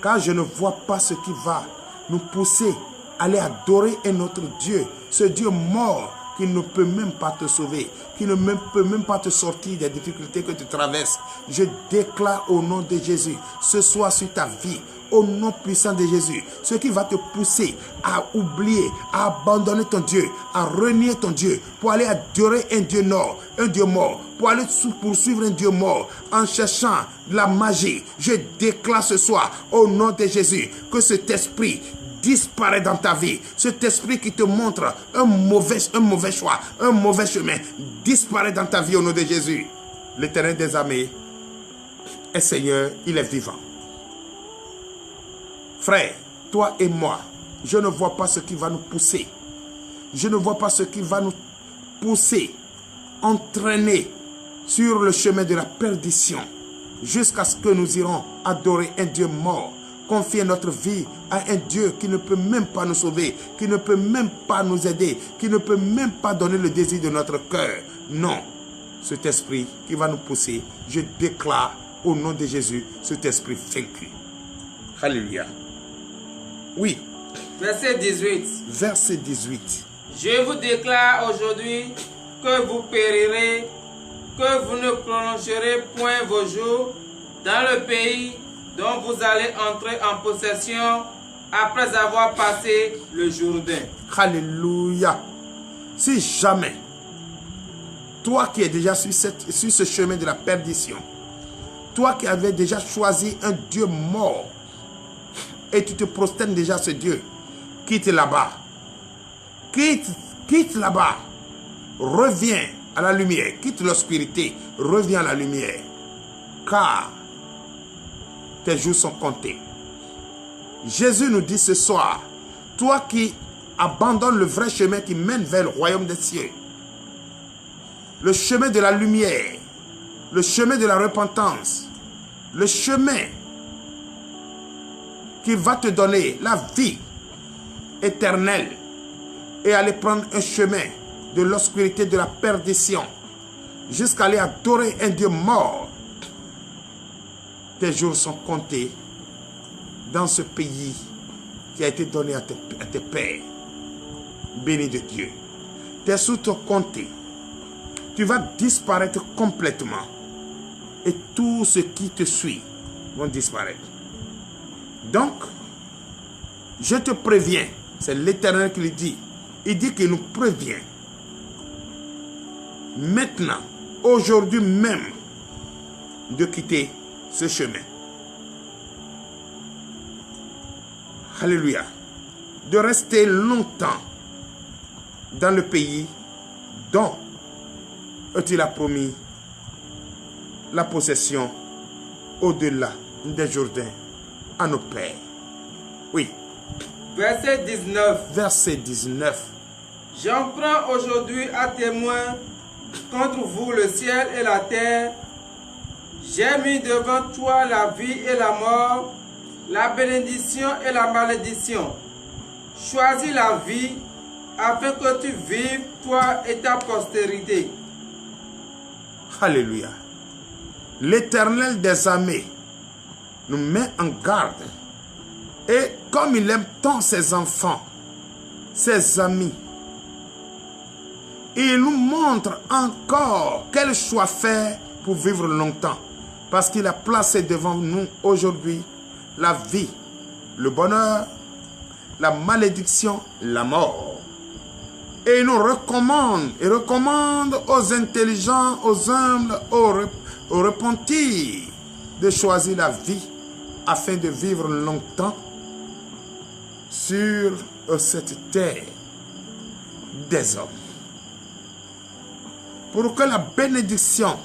Car je ne vois pas ce qui va nous pousser à aller adorer un autre Dieu. Ce Dieu mort qui ne peut même pas te sauver, qui ne peut même pas te sortir des difficultés que tu traverses. Je déclare au nom de Jésus, ce soir sur ta vie, au nom puissant de Jésus, ce qui va te pousser à oublier, à abandonner ton Dieu, à renier ton Dieu, pour aller adorer un Dieu mort, pour aller poursuivre un Dieu mort, en cherchant la magie. Je déclare ce soir, au nom de Jésus, que cet esprit disparaît dans ta vie. Cet esprit qui te montre un mauvais choix, un mauvais chemin, disparaît dans ta vie au nom de Jésus. L'Éternel des armées est Seigneur, il est vivant. Frère, toi et moi, je ne vois pas ce qui va nous pousser. Je ne vois pas ce qui va nous pousser, entraîner sur le chemin de la perdition, jusqu'à ce que nous irons adorer un Dieu mort. Confier notre vie à un Dieu qui ne peut même pas nous sauver, qui ne peut même pas nous aider, qui ne peut même pas donner le désir de notre cœur. Non, cet esprit qui va nous pousser, je déclare au nom de Jésus, cet esprit vaincu. Alléluia. Oui. Verset 18. Verset 18. Je vous déclare aujourd'hui que vous périrez, que vous ne prolongerez point vos jours dans le pays dont vous allez entrer en possession après avoir passé le Jourdain. Alléluia. Si jamais, toi qui es déjà sur ce chemin de la perdition, toi qui avais déjà choisi un Dieu mort, et tu te prosternes déjà à ce Dieu, quitte là-bas. Quitte là-bas. Reviens à la lumière. Quitte l'obscurité. Reviens à la lumière. Car tes jours sont comptés. Jésus nous dit ce soir, toi qui abandonnes le vrai chemin qui mène vers le royaume des cieux, le chemin de la lumière, le chemin de la repentance, le chemin qui va te donner la vie éternelle, et aller prendre un chemin de l'obscurité, de la perdition, jusqu'à aller adorer un Dieu mort. Tes jours sont comptés dans ce pays qui a été donné à tes pères. Béni de Dieu. Tes jours sont comptés. Tu vas disparaître complètement. Et tout ce qui te suit vont disparaître. Donc, je te préviens. C'est l'Éternel qui le dit. Il dit qu'il nous prévient. Maintenant, aujourd'hui même, de quitter ce chemin. Alléluia. De rester longtemps dans le pays dont il a promis la possession au-delà des Jourdains à nos pères. Oui. Verset 19. Verset 19. J'en prends aujourd'hui à témoin contre vous le ciel et la terre. J'ai mis devant toi la vie et la mort, la bénédiction et la malédiction. Choisis la vie afin que tu vives, toi et ta postérité. Alléluia. L'Éternel des armées nous met en garde. Et comme il aime tant ses enfants, ses amis, il nous montre encore quel choix faire pour vivre longtemps. Parce qu'il a placé devant nous aujourd'hui la vie, le bonheur, la malédiction, la mort. Et il nous recommande, aux intelligents, aux humbles, aux repentis de choisir la vie afin de vivre longtemps sur cette terre des hommes. Pour que la bénédiction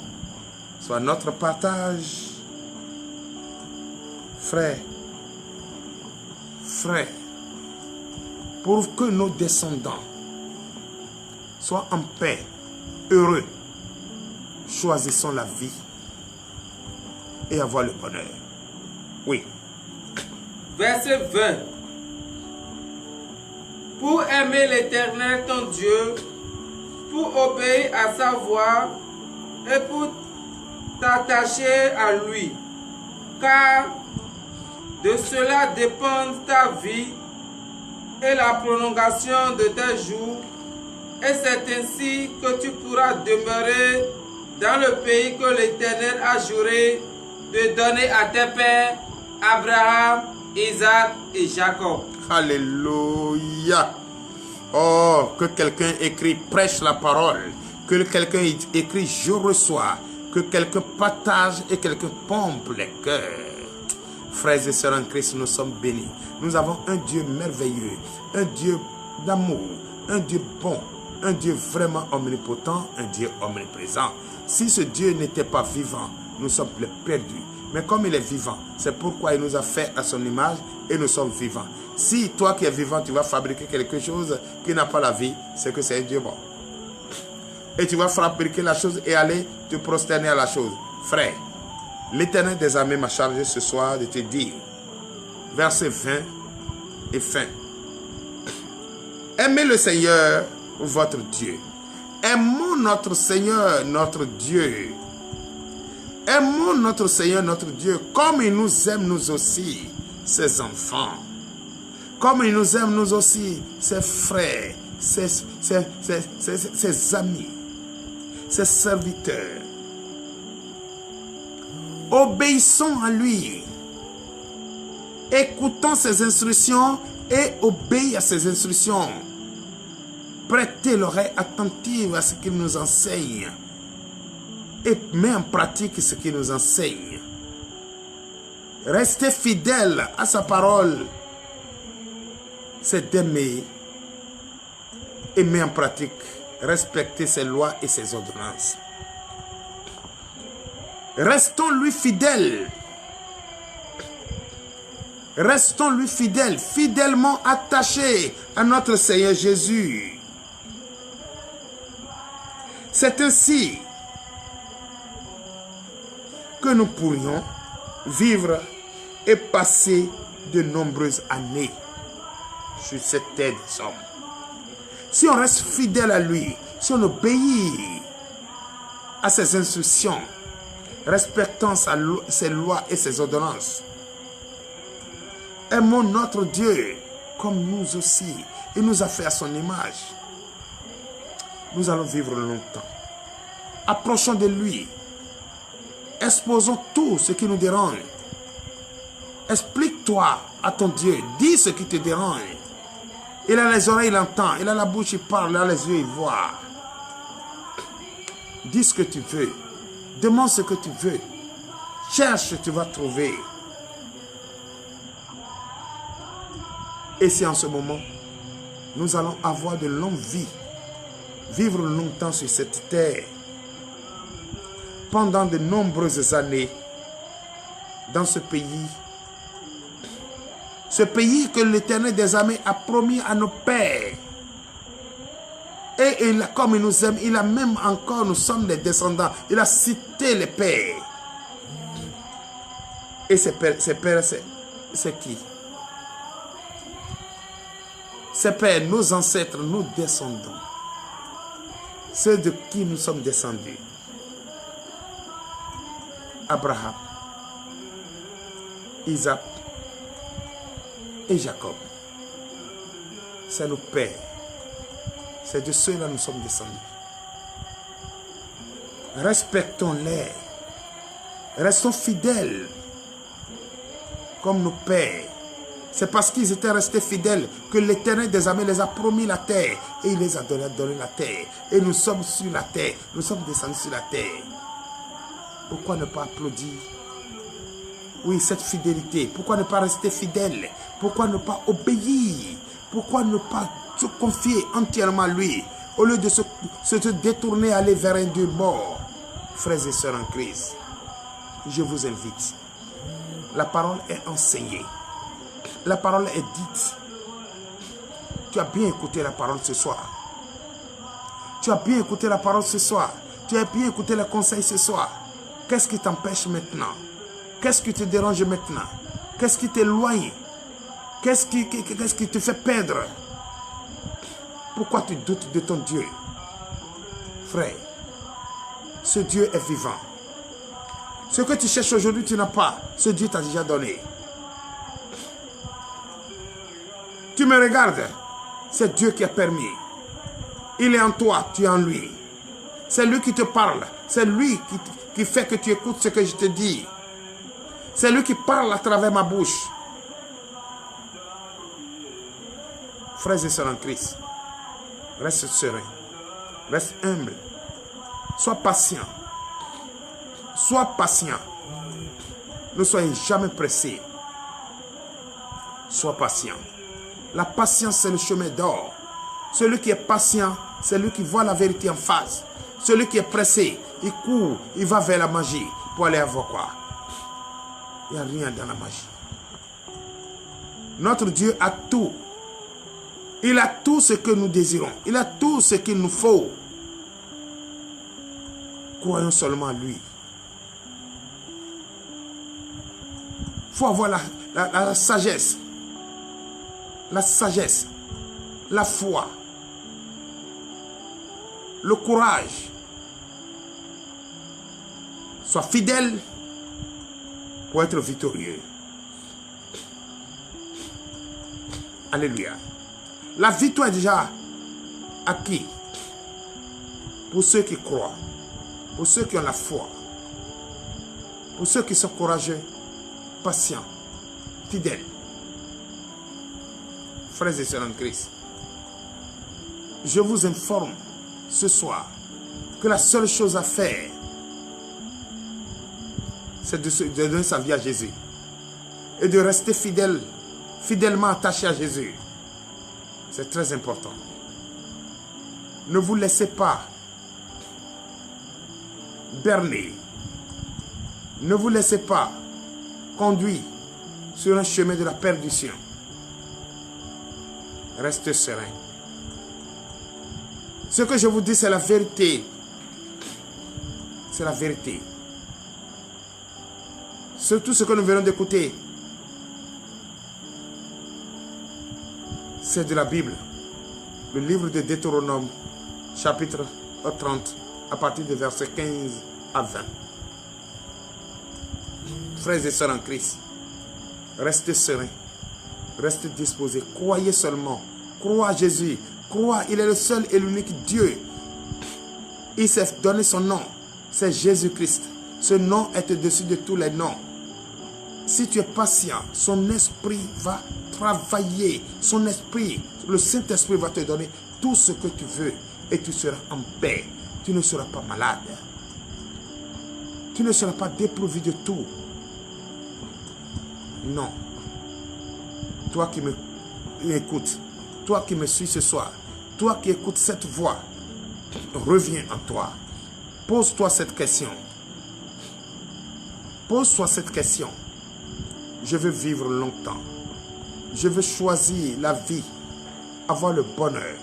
soit notre partage, frère, pour que nos descendants soient en paix, heureux, choisissons la vie et avoir le bonheur. Oui. Verset 20. Pour aimer l'Éternel ton Dieu, pour obéir à sa voix et pour t'attacher à lui, car de cela dépend ta vie et la prolongation de tes jours, et c'est ainsi que tu pourras demeurer dans le pays que l'Éternel a juré de donner à tes pères, Abraham, Isaac et Jacob. Alléluia. Oh, que quelqu'un écrit, prêche la parole. Que quelqu'un écrit, je reçois. Que quelqu'un partage et quelqu'un pompe les cœurs. Frères et sœurs en Christ, nous sommes bénis. Nous avons un Dieu merveilleux, un Dieu d'amour, un Dieu bon, un Dieu vraiment omnipotent, un Dieu omniprésent. Si ce Dieu n'était pas vivant, nous sommes perdus. Mais comme il est vivant, c'est pourquoi il nous a fait à son image et nous sommes vivants. Si toi qui es vivant, tu vas fabriquer quelque chose qui n'a pas la vie, c'est que c'est un Dieu bon. Et tu vas fabriquer la chose et aller te prosterner à la chose. Frère, l'Éternel des armées m'a chargé ce soir de te dire, verset 20 et fin. Aimez le Seigneur, votre Dieu. Aimons notre Seigneur, notre Dieu. Aimons notre Seigneur, notre Dieu, comme il nous aime nous aussi, ses enfants. Comme il nous aime nous aussi, ses frères, ses amis, ses serviteurs. Obéissons à lui. Écoutons ses instructions et obéissons à ses instructions. Prêtez l'oreille attentive à ce qu'il nous enseigne et met en pratique ce qu'il nous enseigne. Restez fidèles à sa parole. C'est d'aimer et met en pratique, respecter ses lois et ses ordonnances. Restons-lui fidèles. Restons-lui fidèles, fidèlement attachés à notre Seigneur Jésus. C'est ainsi que nous pourrions vivre et passer de nombreuses années sur cette terre des hommes. Si on reste fidèle à lui, si on obéit à ses instructions, respectant ses lois et ses ordonnances, aimons notre Dieu comme nous aussi. Il nous a fait à son image. Nous allons vivre longtemps. Approchons de lui. Exposons tout ce qui nous dérange. Explique-toi à ton Dieu. Dis ce qui te dérange. Il a les oreilles, il entend. Il a la bouche, il parle. Il a les yeux, il voit. Dis ce que tu veux. Demande ce que tu veux. Cherche, tu vas trouver. Et si en ce moment, nous allons avoir de longues vies, vivre longtemps sur cette terre, pendant de nombreuses années, dans ce pays Ce pays que l'Éternel des armées a promis à nos pères. Et comme il nous aime, il a même encore, nous sommes des descendants. Il a cité les pères. Et ces pères, c'est qui? Ces pères, nos ancêtres, nos descendants. Ceux de qui nous sommes descendus. Abraham, Isaac et Jacob. C'est nos pères. C'est de ceux-là que nous sommes descendus. Respectons-les. Restons fidèles comme nos pères. C'est parce qu'ils étaient restés fidèles que l'Éternel des armées les a promis la terre. Et il les a donné la terre. Et nous sommes sur la terre. Nous sommes descendus sur la terre. Pourquoi ne pas applaudir? Oui, cette fidélité. Pourquoi ne pas rester fidèle? Pourquoi ne pas obéir? Pourquoi ne pas se confier entièrement à lui? Au lieu de se détourner, aller vers un Dieu mort. Frères et sœurs en Christ, je vous invite. La parole est enseignée. La parole est dite. Tu as bien écouté la parole ce soir. Tu as bien écouté la parole ce soir. Tu as bien écouté le conseil ce soir. Qu'est-ce qui t'empêche maintenant? Qu'est-ce qui te dérange maintenant? Qu'est-ce qui t'éloigne? Qu'est-ce qui te fait perdre? Pourquoi tu doutes de ton Dieu? Frère, ce Dieu est vivant. Ce que tu cherches aujourd'hui, tu n'as pas. Ce Dieu t'a déjà donné. Tu me regardes. C'est Dieu qui a permis. Il est en toi, tu es en lui. C'est lui qui te parle. C'est lui qui fait que tu écoutes ce que je te dis. C'est lui qui parle à travers ma bouche. Frères et sœurs en Christ, reste serein. Reste humble. Sois patient. Sois patient. Ne soyez jamais pressé. Sois patient. La patience, c'est le chemin d'or. Celui qui est patient, c'est lui qui voit la vérité en face. Celui qui est pressé, il court, il va vers la magie pour aller avoir quoi? Il n'y a rien dans la magie. Notre Dieu a tout. Il a tout ce que nous désirons. Il a tout ce qu'il nous faut. Croyons seulement à lui. Il faut avoir la sagesse. La sagesse. La foi. Le courage. Sois fidèle pour être victorieux. Alléluia. La victoire est déjà acquise pour ceux qui croient, pour ceux qui ont la foi, pour ceux qui sont courageux, patients, fidèles. Frères et sœurs en Christ, je vous informe ce soir que la seule chose à faire, c'est de donner sa vie à Jésus et de rester fidèlement attaché à Jésus. C'est très important. Ne vous laissez pas berner. Ne vous laissez pas conduire sur un chemin de la perdition. Restez serein. Ce que je vous dis, c'est la vérité. C'est la vérité. Surtout ce que nous venons d'écouter, c'est de la Bible. Le livre de Deutéronome, chapitre 30, à partir de versets 15 à 20. Frères et sœurs en Christ, restez sereins, restez disposés, croyez seulement, crois à Jésus, crois, il est le seul et l'unique Dieu. Il s'est donné son nom, c'est Jésus-Christ. Ce nom est au-dessus de tous les noms. Si tu es patient, son esprit va travailler. Son esprit, le Saint-Esprit va te donner tout ce que tu veux et tu seras en paix. Tu ne seras pas malade. Tu ne seras pas dépourvu de tout. Non. Toi qui m'écoutes, toi qui me suis ce soir, toi qui écoutes cette voix, reviens en toi. Pose-toi cette question. Pose-toi cette question. Je veux vivre longtemps. Je veux choisir la vie, avoir le bonheur.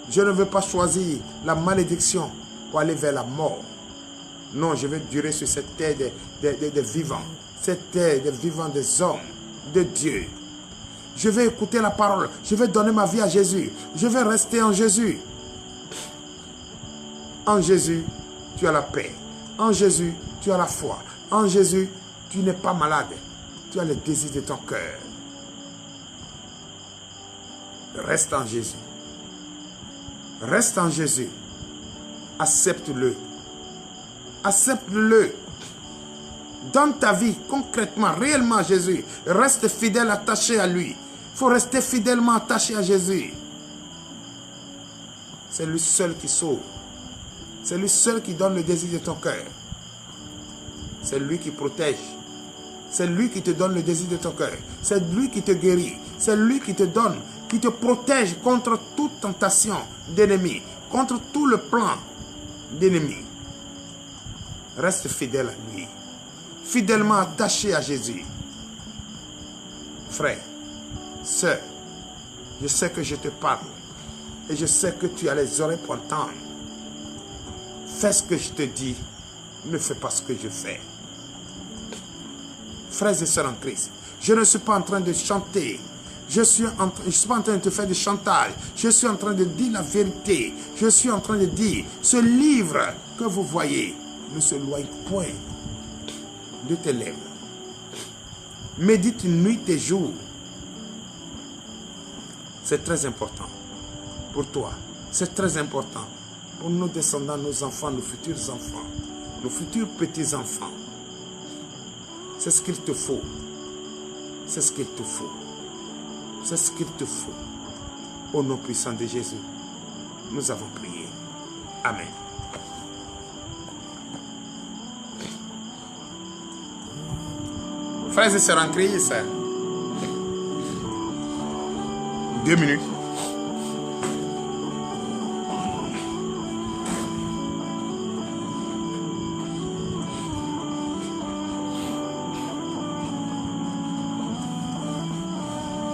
Je ne veux pas choisir la malédiction pour aller vers la mort. Non, je veux durer sur cette terre des vivants. Cette terre des vivants, des hommes, de Dieu. Je vais écouter la parole. Je vais donner ma vie à Jésus. Je vais rester en Jésus. En Jésus, tu as la paix. En Jésus, tu as la foi. En Jésus, tu n'es pas malade. Tu as le désir de ton cœur. Reste en Jésus. Reste en Jésus. Accepte-le. Accepte-le. Donne ta vie concrètement, réellement à Jésus. Reste fidèle, attaché à lui. Il faut rester fidèlement attaché à Jésus. C'est lui seul qui sauve. C'est lui seul qui donne le désir de ton cœur. C'est lui qui protège. C'est lui qui te donne le désir de ton cœur. C'est lui qui te guérit. C'est lui qui te donne, qui te protège contre toute tentation d'ennemi, contre tout le plan d'ennemi. Reste fidèle à lui. Fidèlement attaché à Jésus. Frère, sœur, je sais que je te parle et je sais que tu as les oreilles pour entendre. Fais ce que je te dis, ne fais pas ce que je fais. Frères et sœurs en Christ, je ne suis pas en train de chanter. Je ne suis pas en train de te faire du chantage. Je suis en train de dire la vérité. Je suis en train de dire, ce livre que vous voyez ne se loigne point de tes lèvres. Médite nuit et jour. C'est très important pour toi. C'est très important pour nos descendants, nos enfants, nos futurs enfants, nos futurs petits-enfants. C'est ce qu'il te faut. C'est ce qu'il te faut. C'est ce qu'il te faut. Au nom puissant de Jésus, nous avons prié. Amen. Frères et sœurs en Christ, 2 minutes.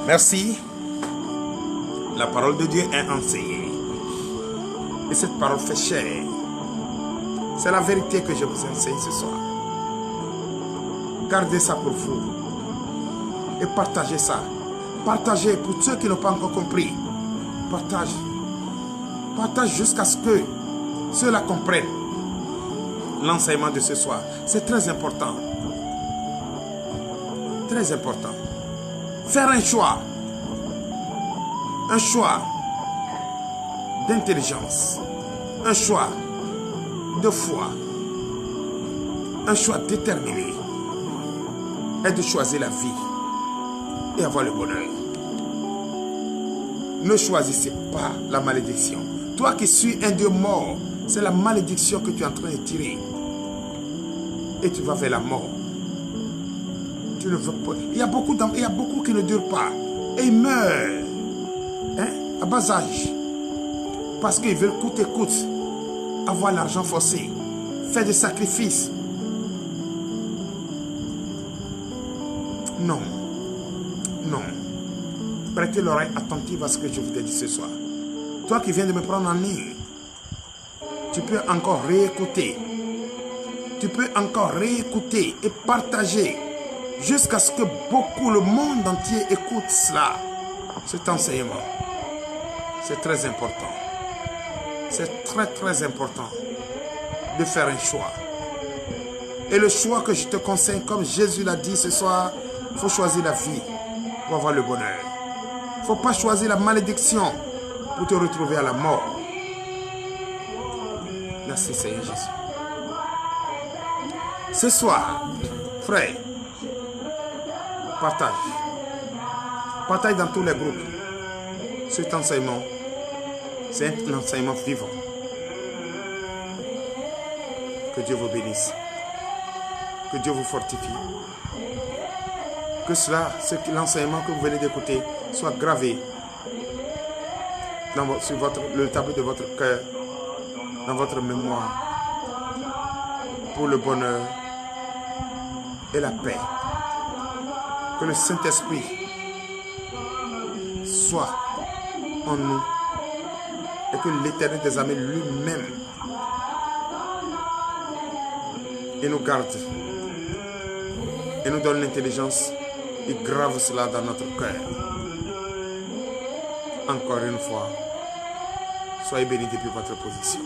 Merci. La parole de Dieu est enseignée. Et cette parole fait chair. C'est la vérité que je vous enseigne ce soir. Gardez ça pour vous. Et partagez ça. Partagez pour ceux qui n'ont pas encore compris. Partage. Partage jusqu'à ce que ceux-là comprennent l'enseignement de ce soir. C'est très important. Très important. Faire un choix. Un choix d'intelligence. Un choix de foi. Un choix déterminé. Et de choisir la vie. Et avoir le bonheur. Ne choisissez pas la malédiction. Toi qui suis un Dieu mort, c'est la malédiction que tu es en train de tirer. Et tu vas vers la mort. Tu ne veux pas. Il y a beaucoup qui ne durent pas. Et ils meurent. Hein, à bas âge. Parce qu'ils veulent coûte et coûte avoir l'argent forcé. Faire des sacrifices. Non. Non. Prêtez l'oreille attentive à ce que je vous ai dit ce soir. Toi qui viens de me prendre en ligne, tu peux encore réécouter. Tu peux encore réécouter et partager jusqu'à ce que beaucoup, le monde entier écoute cela. Cet enseignement. C'est très important. C'est très très important de faire un choix. Et le choix que je te conseille, comme Jésus l'a dit ce soir, il faut choisir la vie pour avoir le bonheur. Il ne faut pas choisir la malédiction pour te retrouver à la mort. Merci Seigneur Jésus. Ce soir, frère, partage. Partage dans tous les groupes. Cet enseignement, c'est un enseignement vivant. Que Dieu vous bénisse. Que Dieu vous fortifie. Que cela, l'enseignement que vous venez d'écouter, soit gravé sur le tableau de votre cœur, dans votre mémoire, pour le bonheur et la paix. Que le Saint-Esprit soit en nous et que l'Éternel des armées lui-même et nous garde et nous donne l'intelligence et grave cela dans notre cœur. Encore une fois, soyez bénis depuis votre position.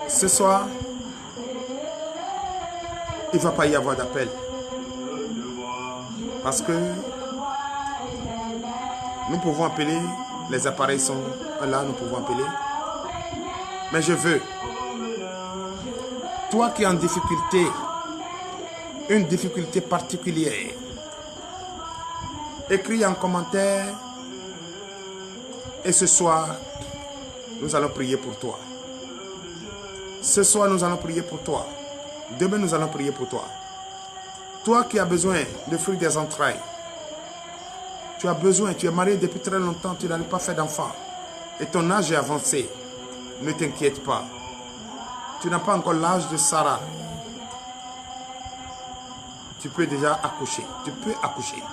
Ce soir, il ne va pas y avoir d'appel. Parce que nous pouvons appeler, les appareils sont là, nous pouvons appeler. Mais je veux, toi qui es en difficulté, une difficulté particulière, écris en commentaire et ce soir, nous allons prier pour toi. Ce soir, nous allons prier pour toi. Demain, nous allons prier pour toi. Toi qui as besoin de fruits des entrailles, tu as besoin, tu es marié depuis très longtemps, tu n'as pas fait d'enfant et ton âge est avancé. Ne t'inquiète pas. Tu n'as pas encore l'âge de Sarah. Tu peux déjà accoucher. Tu peux accoucher.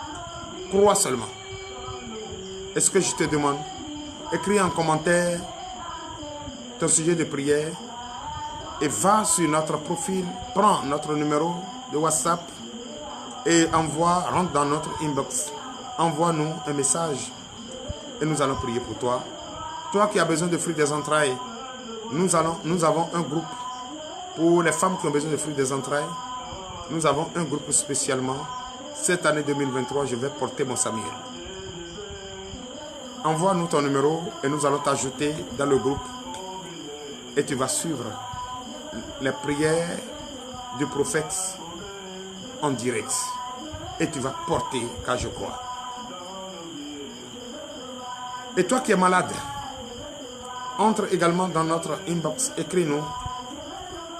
Crois seulement. Est-ce que je te demande? Écris en commentaire ton sujet de prière et va sur notre profil, prends notre numéro de WhatsApp et rentre dans notre inbox. Envoie-nous un message et nous allons prier pour toi. Toi qui as besoin de fruits des entrailles, nous avons un groupe pour les femmes qui ont besoin de fruits des entrailles. Nous avons un groupe spécialement. Cette année 2023, je vais porter mon Samuel. Envoie-nous ton numéro et nous allons t'ajouter dans le groupe. Et tu vas suivre les prières du prophète en direct. Et tu vas porter, car je crois. Et toi qui es malade, entre également dans notre inbox, écris-nous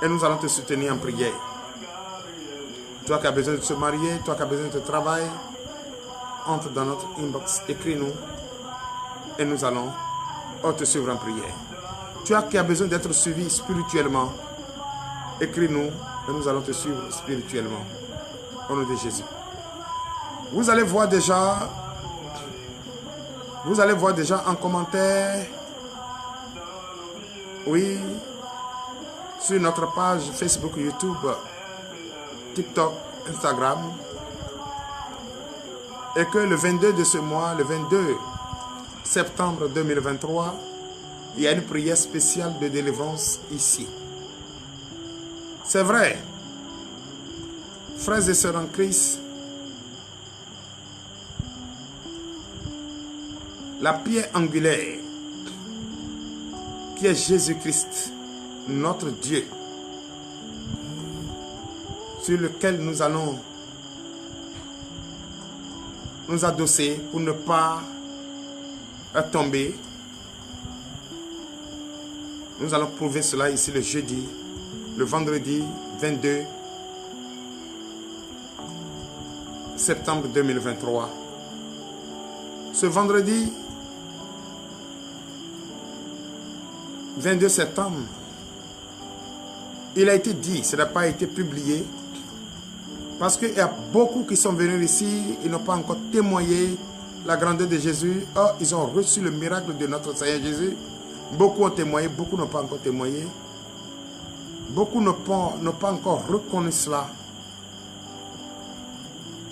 et nous allons te soutenir en prière. Toi qui as besoin de se marier, toi qui as besoin de travail, entre dans notre inbox, écris-nous et nous allons te suivre en prière. Toi qui as besoin d'être suivi spirituellement, écris-nous et nous allons te suivre spirituellement. Au nom de Jésus. Vous allez voir déjà en commentaire, oui, sur notre page Facebook, YouTube, TikTok, Instagram, et que le 22 de ce mois, le 22 septembre 2023, il y a une prière spéciale de délivrance ici. C'est vrai, frères et sœurs en Christ, la pierre angulaire qui est Jésus-Christ, notre Dieu, sur lequel nous allons nous adosser pour ne pas tomber. Nous allons prouver cela ici le jeudi, le vendredi 22 septembre 2023. Ce vendredi 22 septembre, il a été dit, ça n'a pas été publié, parce qu'il y a beaucoup qui sont venus ici, ils n'ont pas encore témoigné la grandeur de Jésus. Oh, ils ont reçu le miracle de notre Seigneur Jésus. Beaucoup ont témoigné, beaucoup n'ont pas encore témoigné. Beaucoup n'ont pas encore reconnu cela.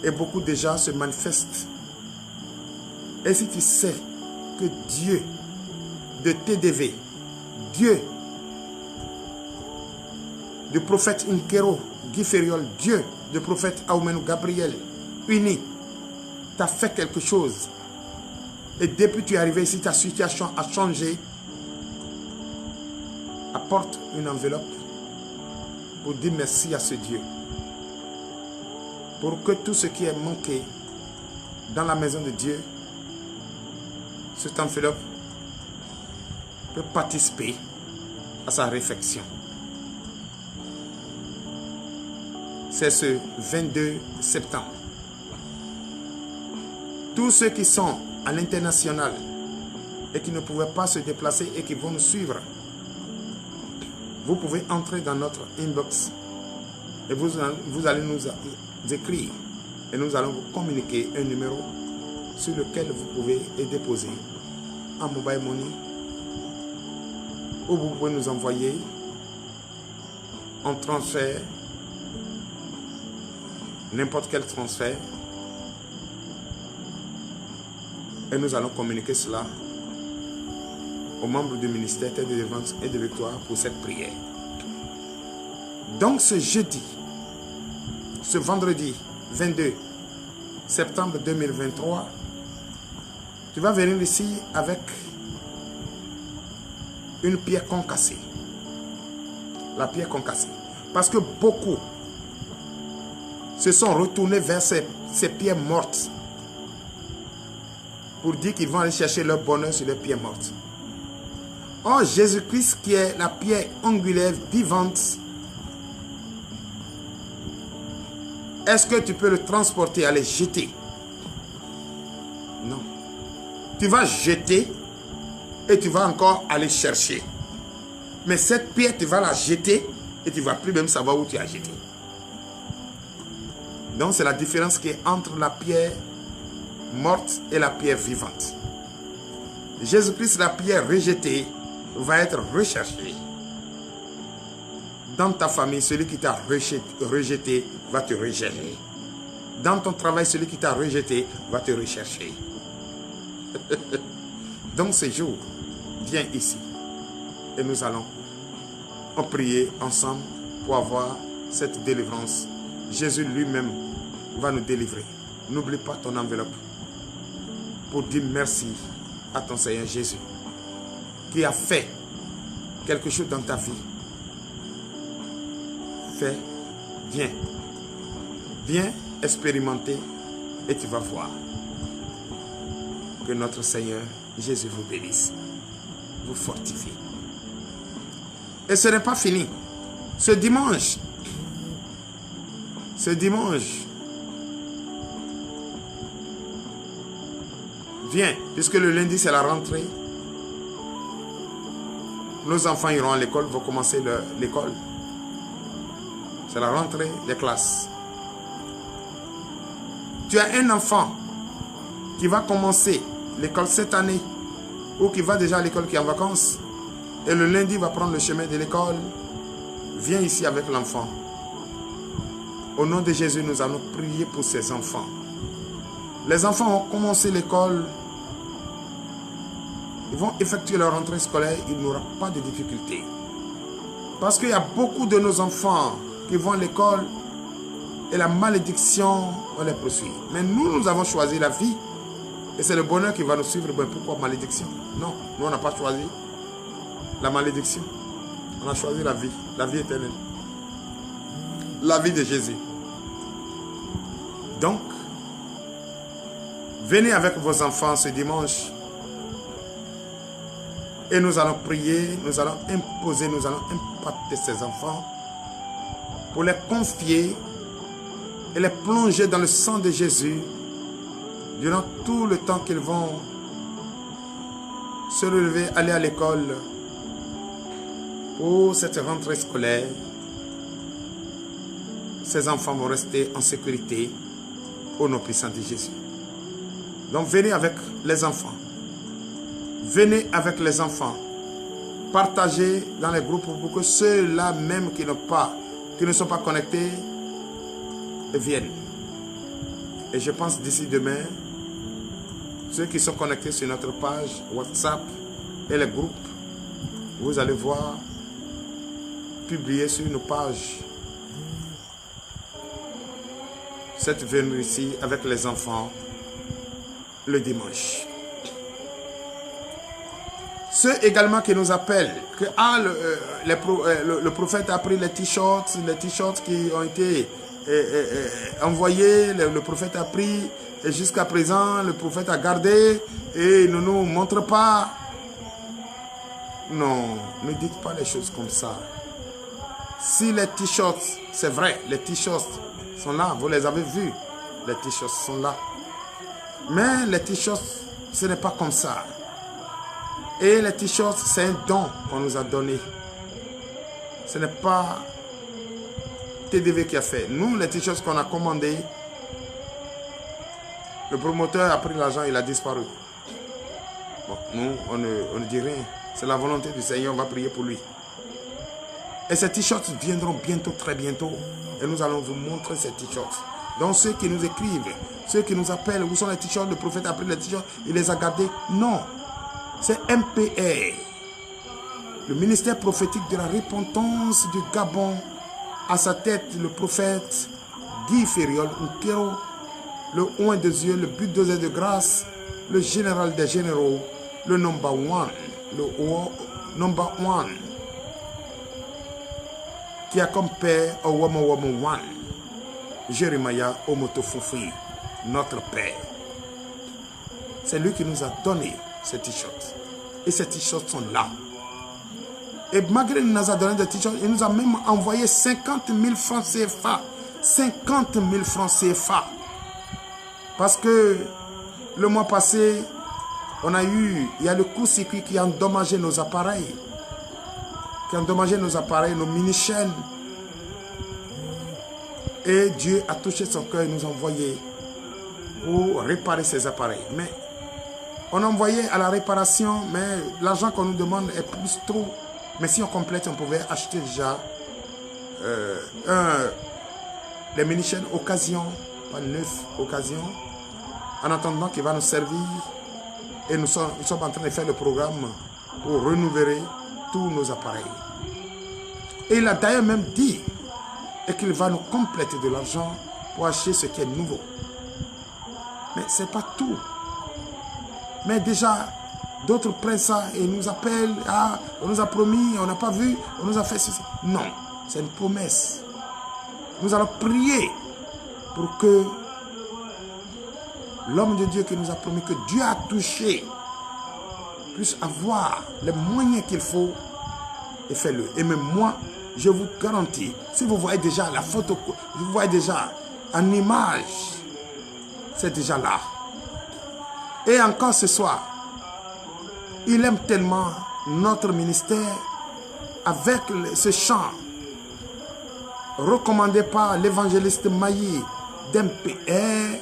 Et beaucoup déjà se manifestent. Et si tu sais que Dieu de TDV, Dieu du prophète Inkero, Guy Ferriol, Dieu du prophète Aoumenou Gabriel, uni, t'as fait quelque chose. Et depuis que tu es arrivé ici, ta situation a changé. Apporte une enveloppe pour dire merci à ce Dieu. Pour que tout ce qui est manqué dans la maison de Dieu, cette enveloppe peut participer à sa réflexion. C'est ce 22 septembre. Tous ceux qui sont à l'international et qui ne pouvaient pas se déplacer et qui vont nous suivre, vous pouvez entrer dans notre inbox et vous allez nous écrire Et nous allons vous communiquer un numéro sur lequel vous pouvez déposer en mobile money, ou vous pouvez nous envoyer en transfert, n'importe quel transfert, et nous allons communiquer cela aux membres du ministère de délivrance et de victoire pour cette prière. Donc ce jeudi, ce vendredi 22 septembre 2023, tu vas venir ici avec une pierre concassée. La pierre concassée. Parce que beaucoup se sont retournés vers ces pierres mortes pour dire qu'ils vont aller chercher leur bonheur sur les pierres mortes. Or, Jésus-Christ qui est la pierre angulaire vivante, est-ce que tu peux le transporter, aller jeter? Non. Tu vas jeter et tu vas encore aller chercher. Mais cette pierre, tu vas la jeter et tu ne vas plus même savoir où tu as jeté. Donc, c'est la différence qui est entre la pierre morte et la pierre vivante. Jésus-Christ, la pierre rejetée, va être recherché. Dans ta famille, celui qui t'a rejeté va te rejeter. Dans ton travail, celui qui t'a rejeté va te rechercher. Donc ce jour, viens ici et nous allons en prier ensemble pour avoir cette délivrance. Jésus lui-même va nous délivrer. N'oublie pas ton enveloppe pour dire merci à ton Seigneur Jésus qui a fait quelque chose dans ta vie. Fais, viens. Viens expérimenter et tu vas voir. Que notre Seigneur Jésus vous bénisse, vous fortifie. Et ce n'est pas fini. Ce dimanche, viens, puisque le lundi c'est la rentrée. Nos enfants iront à l'école, vont commencer l'école. C'est la rentrée des classes. Tu as un enfant qui va commencer l'école cette année ou qui va déjà à l'école, qui est en vacances, et le lundi va prendre le chemin de l'école. Viens ici avec l'enfant. Au nom de Jésus, nous allons prier pour ces enfants. Les enfants ont commencé l'école. Ils vont effectuer leur rentrée scolaire. Il n'y aura pas de difficulté. Parce qu'il y a beaucoup de nos enfants qui vont à l'école et la malédiction, on les poursuit. Mais nous, nous avons choisi la vie. Et c'est le bonheur qui va nous suivre. Ben, pourquoi malédiction? Non, nous, on n'a pas choisi la malédiction. On a choisi la vie éternelle. La vie de Jésus. Donc, venez avec vos enfants ce dimanche. Et nous allons prier, nous allons imposer, nous allons impacter ces enfants pour les confier et les plonger dans le sang de Jésus durant tout le temps qu'ils vont se relever, aller à l'école pour cette rentrée scolaire. Ces enfants vont rester en sécurité au nom puissant de Jésus. Donc venez avec les enfants. Venez avec les enfants. Partagez dans les groupes pour que ceux-là même qui ne sont pas connectés viennent. Et je pense d'ici demain, ceux qui sont connectés sur notre page WhatsApp et les groupes, vous allez voir publier sur nos pages cette venue ici avec les enfants le dimanche. Ceux également qui nous appellent, que le prophète a pris les t-shirts qui ont été envoyés, le prophète a pris, et jusqu'à présent, le prophète a gardé, et il ne nous montre pas. Non, ne dites pas les choses comme ça. Si les t-shirts, c'est vrai, les t-shirts sont là, vous les avez vus, les t-shirts sont là. Mais les t-shirts, ce n'est pas comme ça. Et les t-shirts, c'est un don qu'on nous a donné. Ce n'est pas TDV qui a fait. Nous, les t-shirts qu'on a commandés, Le promoteur a pris l'argent, il a disparu. Bon, nous, on ne dit rien. C'est la volonté du Seigneur, on va prier pour lui. Et ces t-shirts viendront bientôt, très bientôt. Et nous allons vous montrer ces t-shirts. Donc ceux qui nous écrivent, ceux qui nous appellent, où sont les t-shirts, le prophète a pris les t-shirts, il les a gardés. Non, c'est MPR. Le ministère prophétique de la repentance du Gabon. À sa tête, le prophète Guy Fériol Nkero, le oint de Dieu, le bulldozer de grâce, le général des généraux, le number one, number one, qui a comme père Owamo Wamo One, Jérémia Omotofufi, notre père. C'est lui qui nous a donné ces t-shirts. Et ces t-shirts sont là. Et malgré qu'il nous a donné des t-shirts, il nous a même envoyé 50 000 francs CFA. 50 000 francs CFA. Parce que le mois passé, il y a le court-circuit qui a endommagé nos appareils. Nos mini-chaînes. Et Dieu a touché son cœur et nous a envoyé pour réparer ces appareils. Mais on a envoyé à la réparation, mais l'argent qu'on nous demande est plus trop. Mais si on complète, on pouvait acheter déjà les mini-chaînes occasion, pas neuf, occasion, en attendant qu'il va nous servir. Et nous sommes en train de faire le programme pour renouveler tous nos appareils. Et il a d'ailleurs même dit qu'il va nous compléter de l'argent pour acheter ce qui est nouveau. Mais ce n'est pas tout. Mais déjà, d'autres prennent ça et nous appellent. Ah, on nous a promis, on n'a pas vu, on nous a fait ceci. Non, c'est une promesse. Nous allons prier pour que l'homme de Dieu qui nous a promis, que Dieu a touché, puisse avoir les moyens qu'il faut et faire-le. Et même moi, je vous garantis, si vous voyez déjà la photo, vous voyez déjà en image, c'est déjà là. Et encore ce soir, il aime tellement notre ministère avec ce chant recommandé par l'évangéliste Maï d'MPR,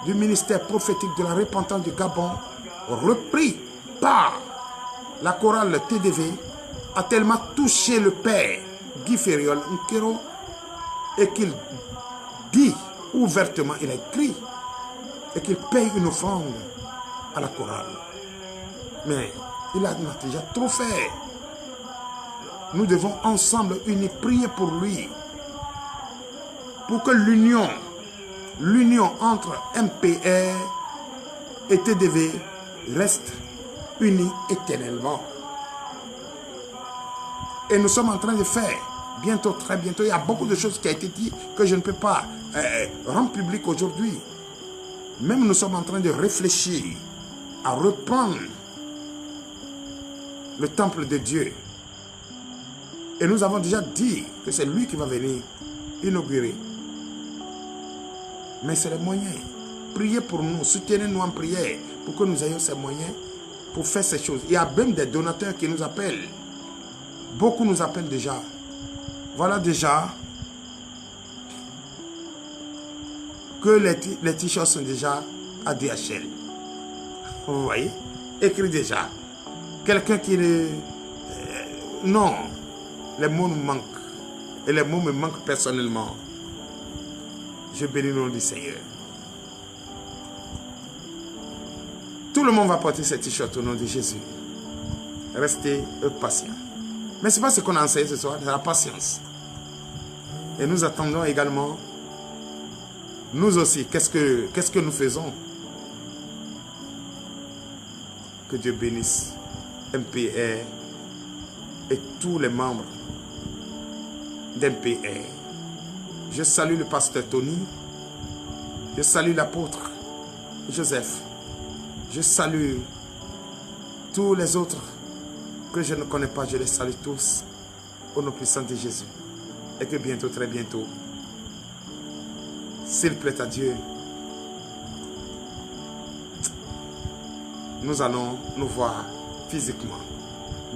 du ministère prophétique de la repentance du Gabon, repris par la chorale TDV, a tellement touché le père Guy Fériol Nkero et qu'il dit ouvertement, il a écrit, et qu'il paye une offrande à la chorale. Mais il a déjà trop fait. Nous devons ensemble unis prier pour lui. Pour que l'union entre MPR et TDV reste unie éternellement. Et nous sommes en train de faire, bientôt, très bientôt, il y a beaucoup de choses qui ont été dites que je ne peux pas rendre public aujourd'hui. Même nous sommes en train de réfléchir à reprendre le temple de Dieu. Et nous avons déjà dit que c'est lui qui va venir inaugurer. Mais c'est les moyens. Priez pour nous, soutenez-nous en prière pour que nous ayons ces moyens pour faire ces choses. Il y a même des donateurs qui nous appellent. Beaucoup nous appellent déjà. Voilà déjà que les t-shirts sont déjà à DHL. Vous voyez? Écrit déjà. Quelqu'un qui ne... non. Les mots nous manquent. Et les mots me manquent personnellement. Je bénis le nom du Seigneur. Tout le monde va porter ces t-shirts au nom de Jésus. Restez patients. Mais ce n'est pas ce qu'on a enseigné ce soir, c'est la patience. Et nous attendons également, nous aussi, qu'est-ce que nous faisons? Que Dieu bénisse MPR et tous les membres d'MPR. Je salue le pasteur Tony. Je salue l'apôtre Joseph. Je salue tous les autres que je ne connais pas. Je les salue tous au nom puissant de Jésus. Et que bientôt, très bientôt, s'il plaît à Dieu, nous allons nous voir physiquement.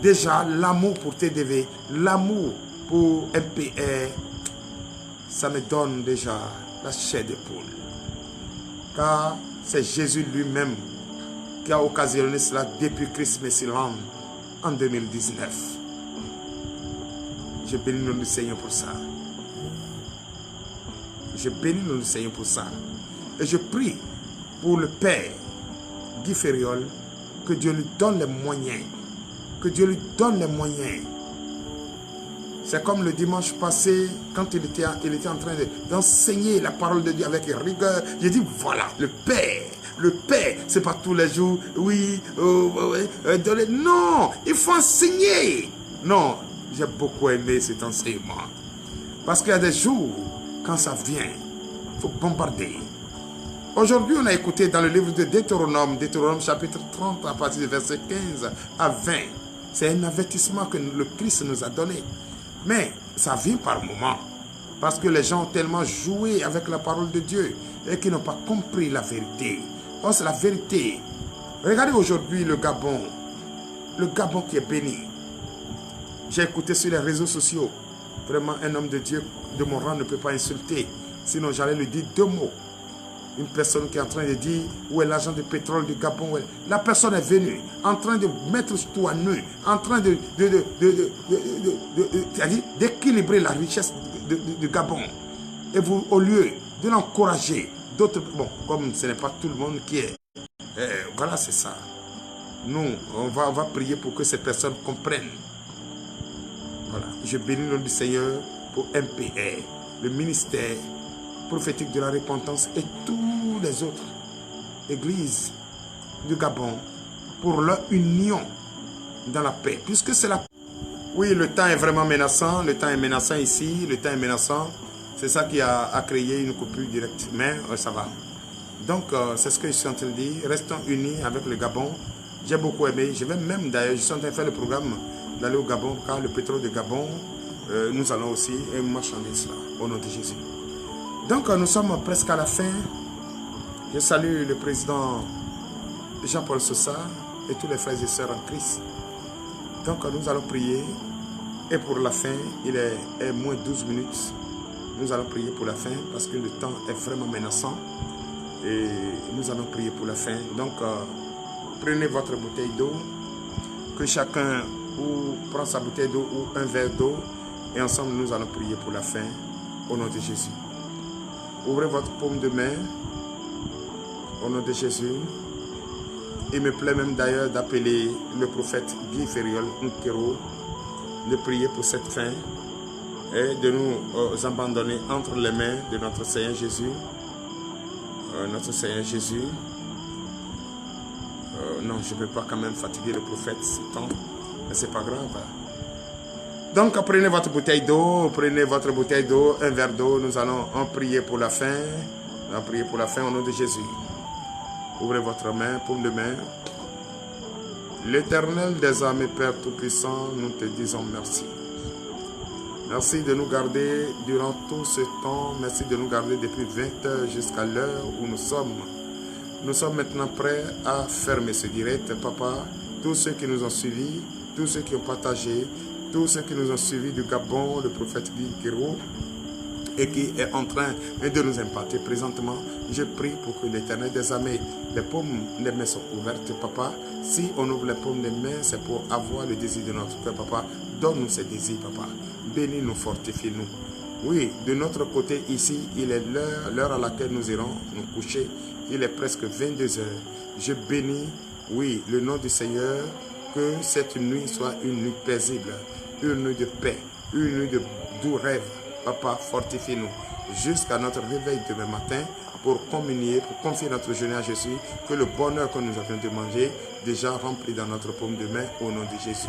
Déjà, l'amour pour TDV, l'amour pour MPR, ça me donne déjà la chair de poule. car c'est Jésus lui-même qui a occasionné cela depuis Christmasland en 2019. Je bénis le nom du Seigneur pour ça. Je bénis le nom du Seigneur pour ça. Et je prie pour le Père Guy Ferriol, que Dieu lui donne les moyens. Que Dieu lui donne les moyens. C'est comme le dimanche passé, quand il était en train d'enseigner la parole de Dieu avec rigueur. J'ai dit, voilà, le Père, c'est pas tous les jours, oui, non, il faut enseigner. Non, j'ai beaucoup aimé cet enseignement. Parce qu'il y a des jours, quand ça vient, il faut bombarder. Aujourd'hui, on a écouté dans le livre de Deutéronome chapitre 30, à partir du verset 15 à 20. C'est un avertissement que le Christ nous a donné. Mais ça vient par moments. Parce que les gens ont tellement joué avec la parole de Dieu et qu'ils n'ont pas compris la vérité. Oh, c'est la vérité. Regardez aujourd'hui le Gabon. Le Gabon qui est béni. J'ai écouté sur les réseaux sociaux. Vraiment, un homme de Dieu de mon rang ne peut pas insulter. Sinon, j'allais lui dire 2 mots. Une personne qui est en train de dire où est l'argent de pétrole du Gabon. La personne est venue en train de mettre tout à nu, en train d'équilibrer la richesse du Gabon. Et vous, au lieu de l'encourager, d'autres, bon, comme ce n'est pas tout le monde qui est, voilà, c'est ça. Nous, on va prier pour que ces personnes comprennent. Voilà, je bénis le nom du Seigneur pour MPR, le ministère prophétique de la repentance et tous les autres églises du Gabon pour leur union dans la paix. Puisque c'est la... Oui, le temps est vraiment menaçant. Le temps est menaçant ici. Le temps est menaçant. C'est ça qui a créé une coupure directe. Mais ça va. Donc, c'est ce que je suis en train de dire. Restons unis avec le Gabon. J'ai beaucoup aimé. Je vais même d'ailleurs, je suis en train de faire le programme d'aller au Gabon, car le pétrole du Gabon, nous allons aussi marchander cela au nom de Jésus. Donc, nous sommes presque à la fin. Je salue le président Jean-Paul Sosa et tous les frères et sœurs en Christ. Donc, nous allons prier. Et pour la fin, il est moins 12 minutes. Nous allons prier pour la fin parce que le temps est vraiment menaçant. Et nous allons prier pour la fin. Donc, prenez votre bouteille d'eau. Que chacun prend sa bouteille d'eau ou un verre d'eau. Et ensemble, nous allons prier pour la fin au nom de Jésus. Ouvrez votre paume de main au nom de Jésus. Il me plaît même d'ailleurs d'appeler le prophète Guy Ferriol Nkero de prier pour cette fin et de nous abandonner entre les mains de notre Seigneur Jésus. Notre Seigneur Jésus. Non, je ne peux pas quand même fatiguer le prophète ce temps, mais c'est pas grave. Donc, prenez votre bouteille d'eau, un verre d'eau. Nous allons en prier pour la fin. On va prier pour la fin au nom de Jésus. Ouvrez votre main, paume de main. L'Éternel des armées, Père Tout-Puissant, nous te disons merci. Merci de nous garder durant tout ce temps. Merci de nous garder depuis 20 heures jusqu'à l'heure où nous sommes. Nous sommes maintenant prêts à fermer ce direct, Papa. Tous ceux qui nous ont suivis, tous ceux qui ont partagé, tous ceux qui nous ont suivis du Gabon, le prophète Guy Ferriol, et qui est en train de nous imparter présentement, je prie pour que l'Éternel des armées, les paumes des mains sont ouvertes, Papa. Si on ouvre les paumes des mains, c'est pour avoir le désir de notre cœur, Papa. Donne-nous ces désirs, Papa. Bénis-nous, fortifie-nous. Oui, de notre côté ici, il est l'heure à laquelle nous irons nous coucher. Il est presque 22 heures. Je bénis, oui, le nom du Seigneur, que cette nuit soit une nuit paisible, une nuit de paix, une nuit de doux rêves. Papa, fortifie-nous jusqu'à notre réveil demain matin pour communier, pour confier notre journée à Jésus, que le bonheur que nous avions demandé déjà rempli dans notre paume de main au nom de Jésus.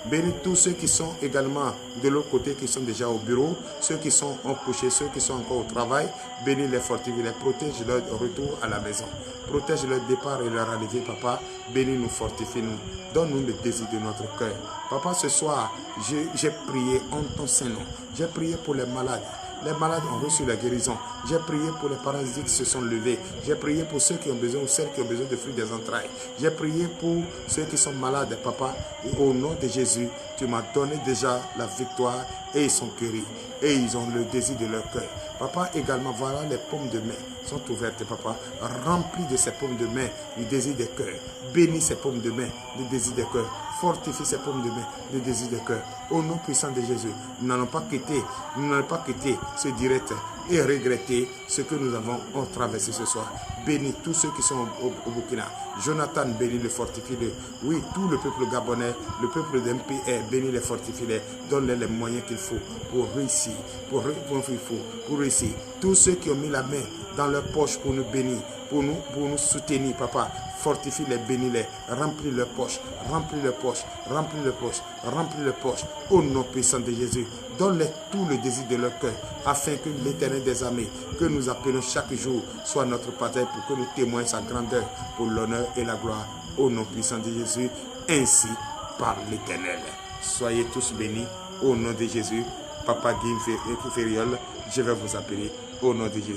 Bénis tous ceux qui sont également de l'autre côté, qui sont déjà au bureau, ceux qui sont en couché, ceux qui sont encore au travail. Bénis les fortifie, les protège leur retour à la maison. Protège leur départ et leur arrivée, Papa. Bénis-nous, fortifie-nous. Donne-nous le désir de notre cœur. Papa, ce soir, j'ai prié en ton Saint-Nom. J'ai prié pour les malades. Les malades ont reçu la guérison. J'ai prié pour les parasites qui se sont levés. J'ai prié pour ceux qui ont besoin ou celles qui ont besoin de fruits des entrailles. J'ai prié pour ceux qui sont malades, Papa. Et au nom de Jésus, tu m'as donné déjà la victoire et ils sont guéris. Et ils ont le désir de leur cœur. Papa, également, voilà les paumes de main sont ouvertes, papa. Remplis de ces paumes de main du désir des cœurs. Bénis ces paumes de main du désir des cœurs. Fortifie ces paumes de main du désir des cœurs. Au nom puissant de Jésus, nous n'allons pas quitter ce direct et regretter ce que nous avons traversé ce soir. Bénis tous ceux qui sont au Burkina. Jonathan, bénis le, fortifie-le. Oui, tout le peuple gabonais, le peuple d'MPR, bénis les, fortifie-les. Donne-les les moyens qu'il faut pour réussir. Pour réussir. Tous ceux qui ont mis la main dans leur poche pour nous bénir, pour nous soutenir, papa. Fortifie-les, bénis-les, remplis leurs poches, remplis leurs poches, remplis leurs poches, remplis leurs poches. Au nom puissant de Jésus, donne-les tout le désir de leur cœur, afin que l'Éternel des armées, que nous appelons chaque jour, soit notre partenaire pour que nous témoignons sa grandeur, pour l'honneur et la gloire. Au nom puissant de Jésus, ainsi par l'Éternel. Soyez tous bénis, au nom de Jésus. Papa Guy Fériol, je vais vous appeler au nom de Jésus.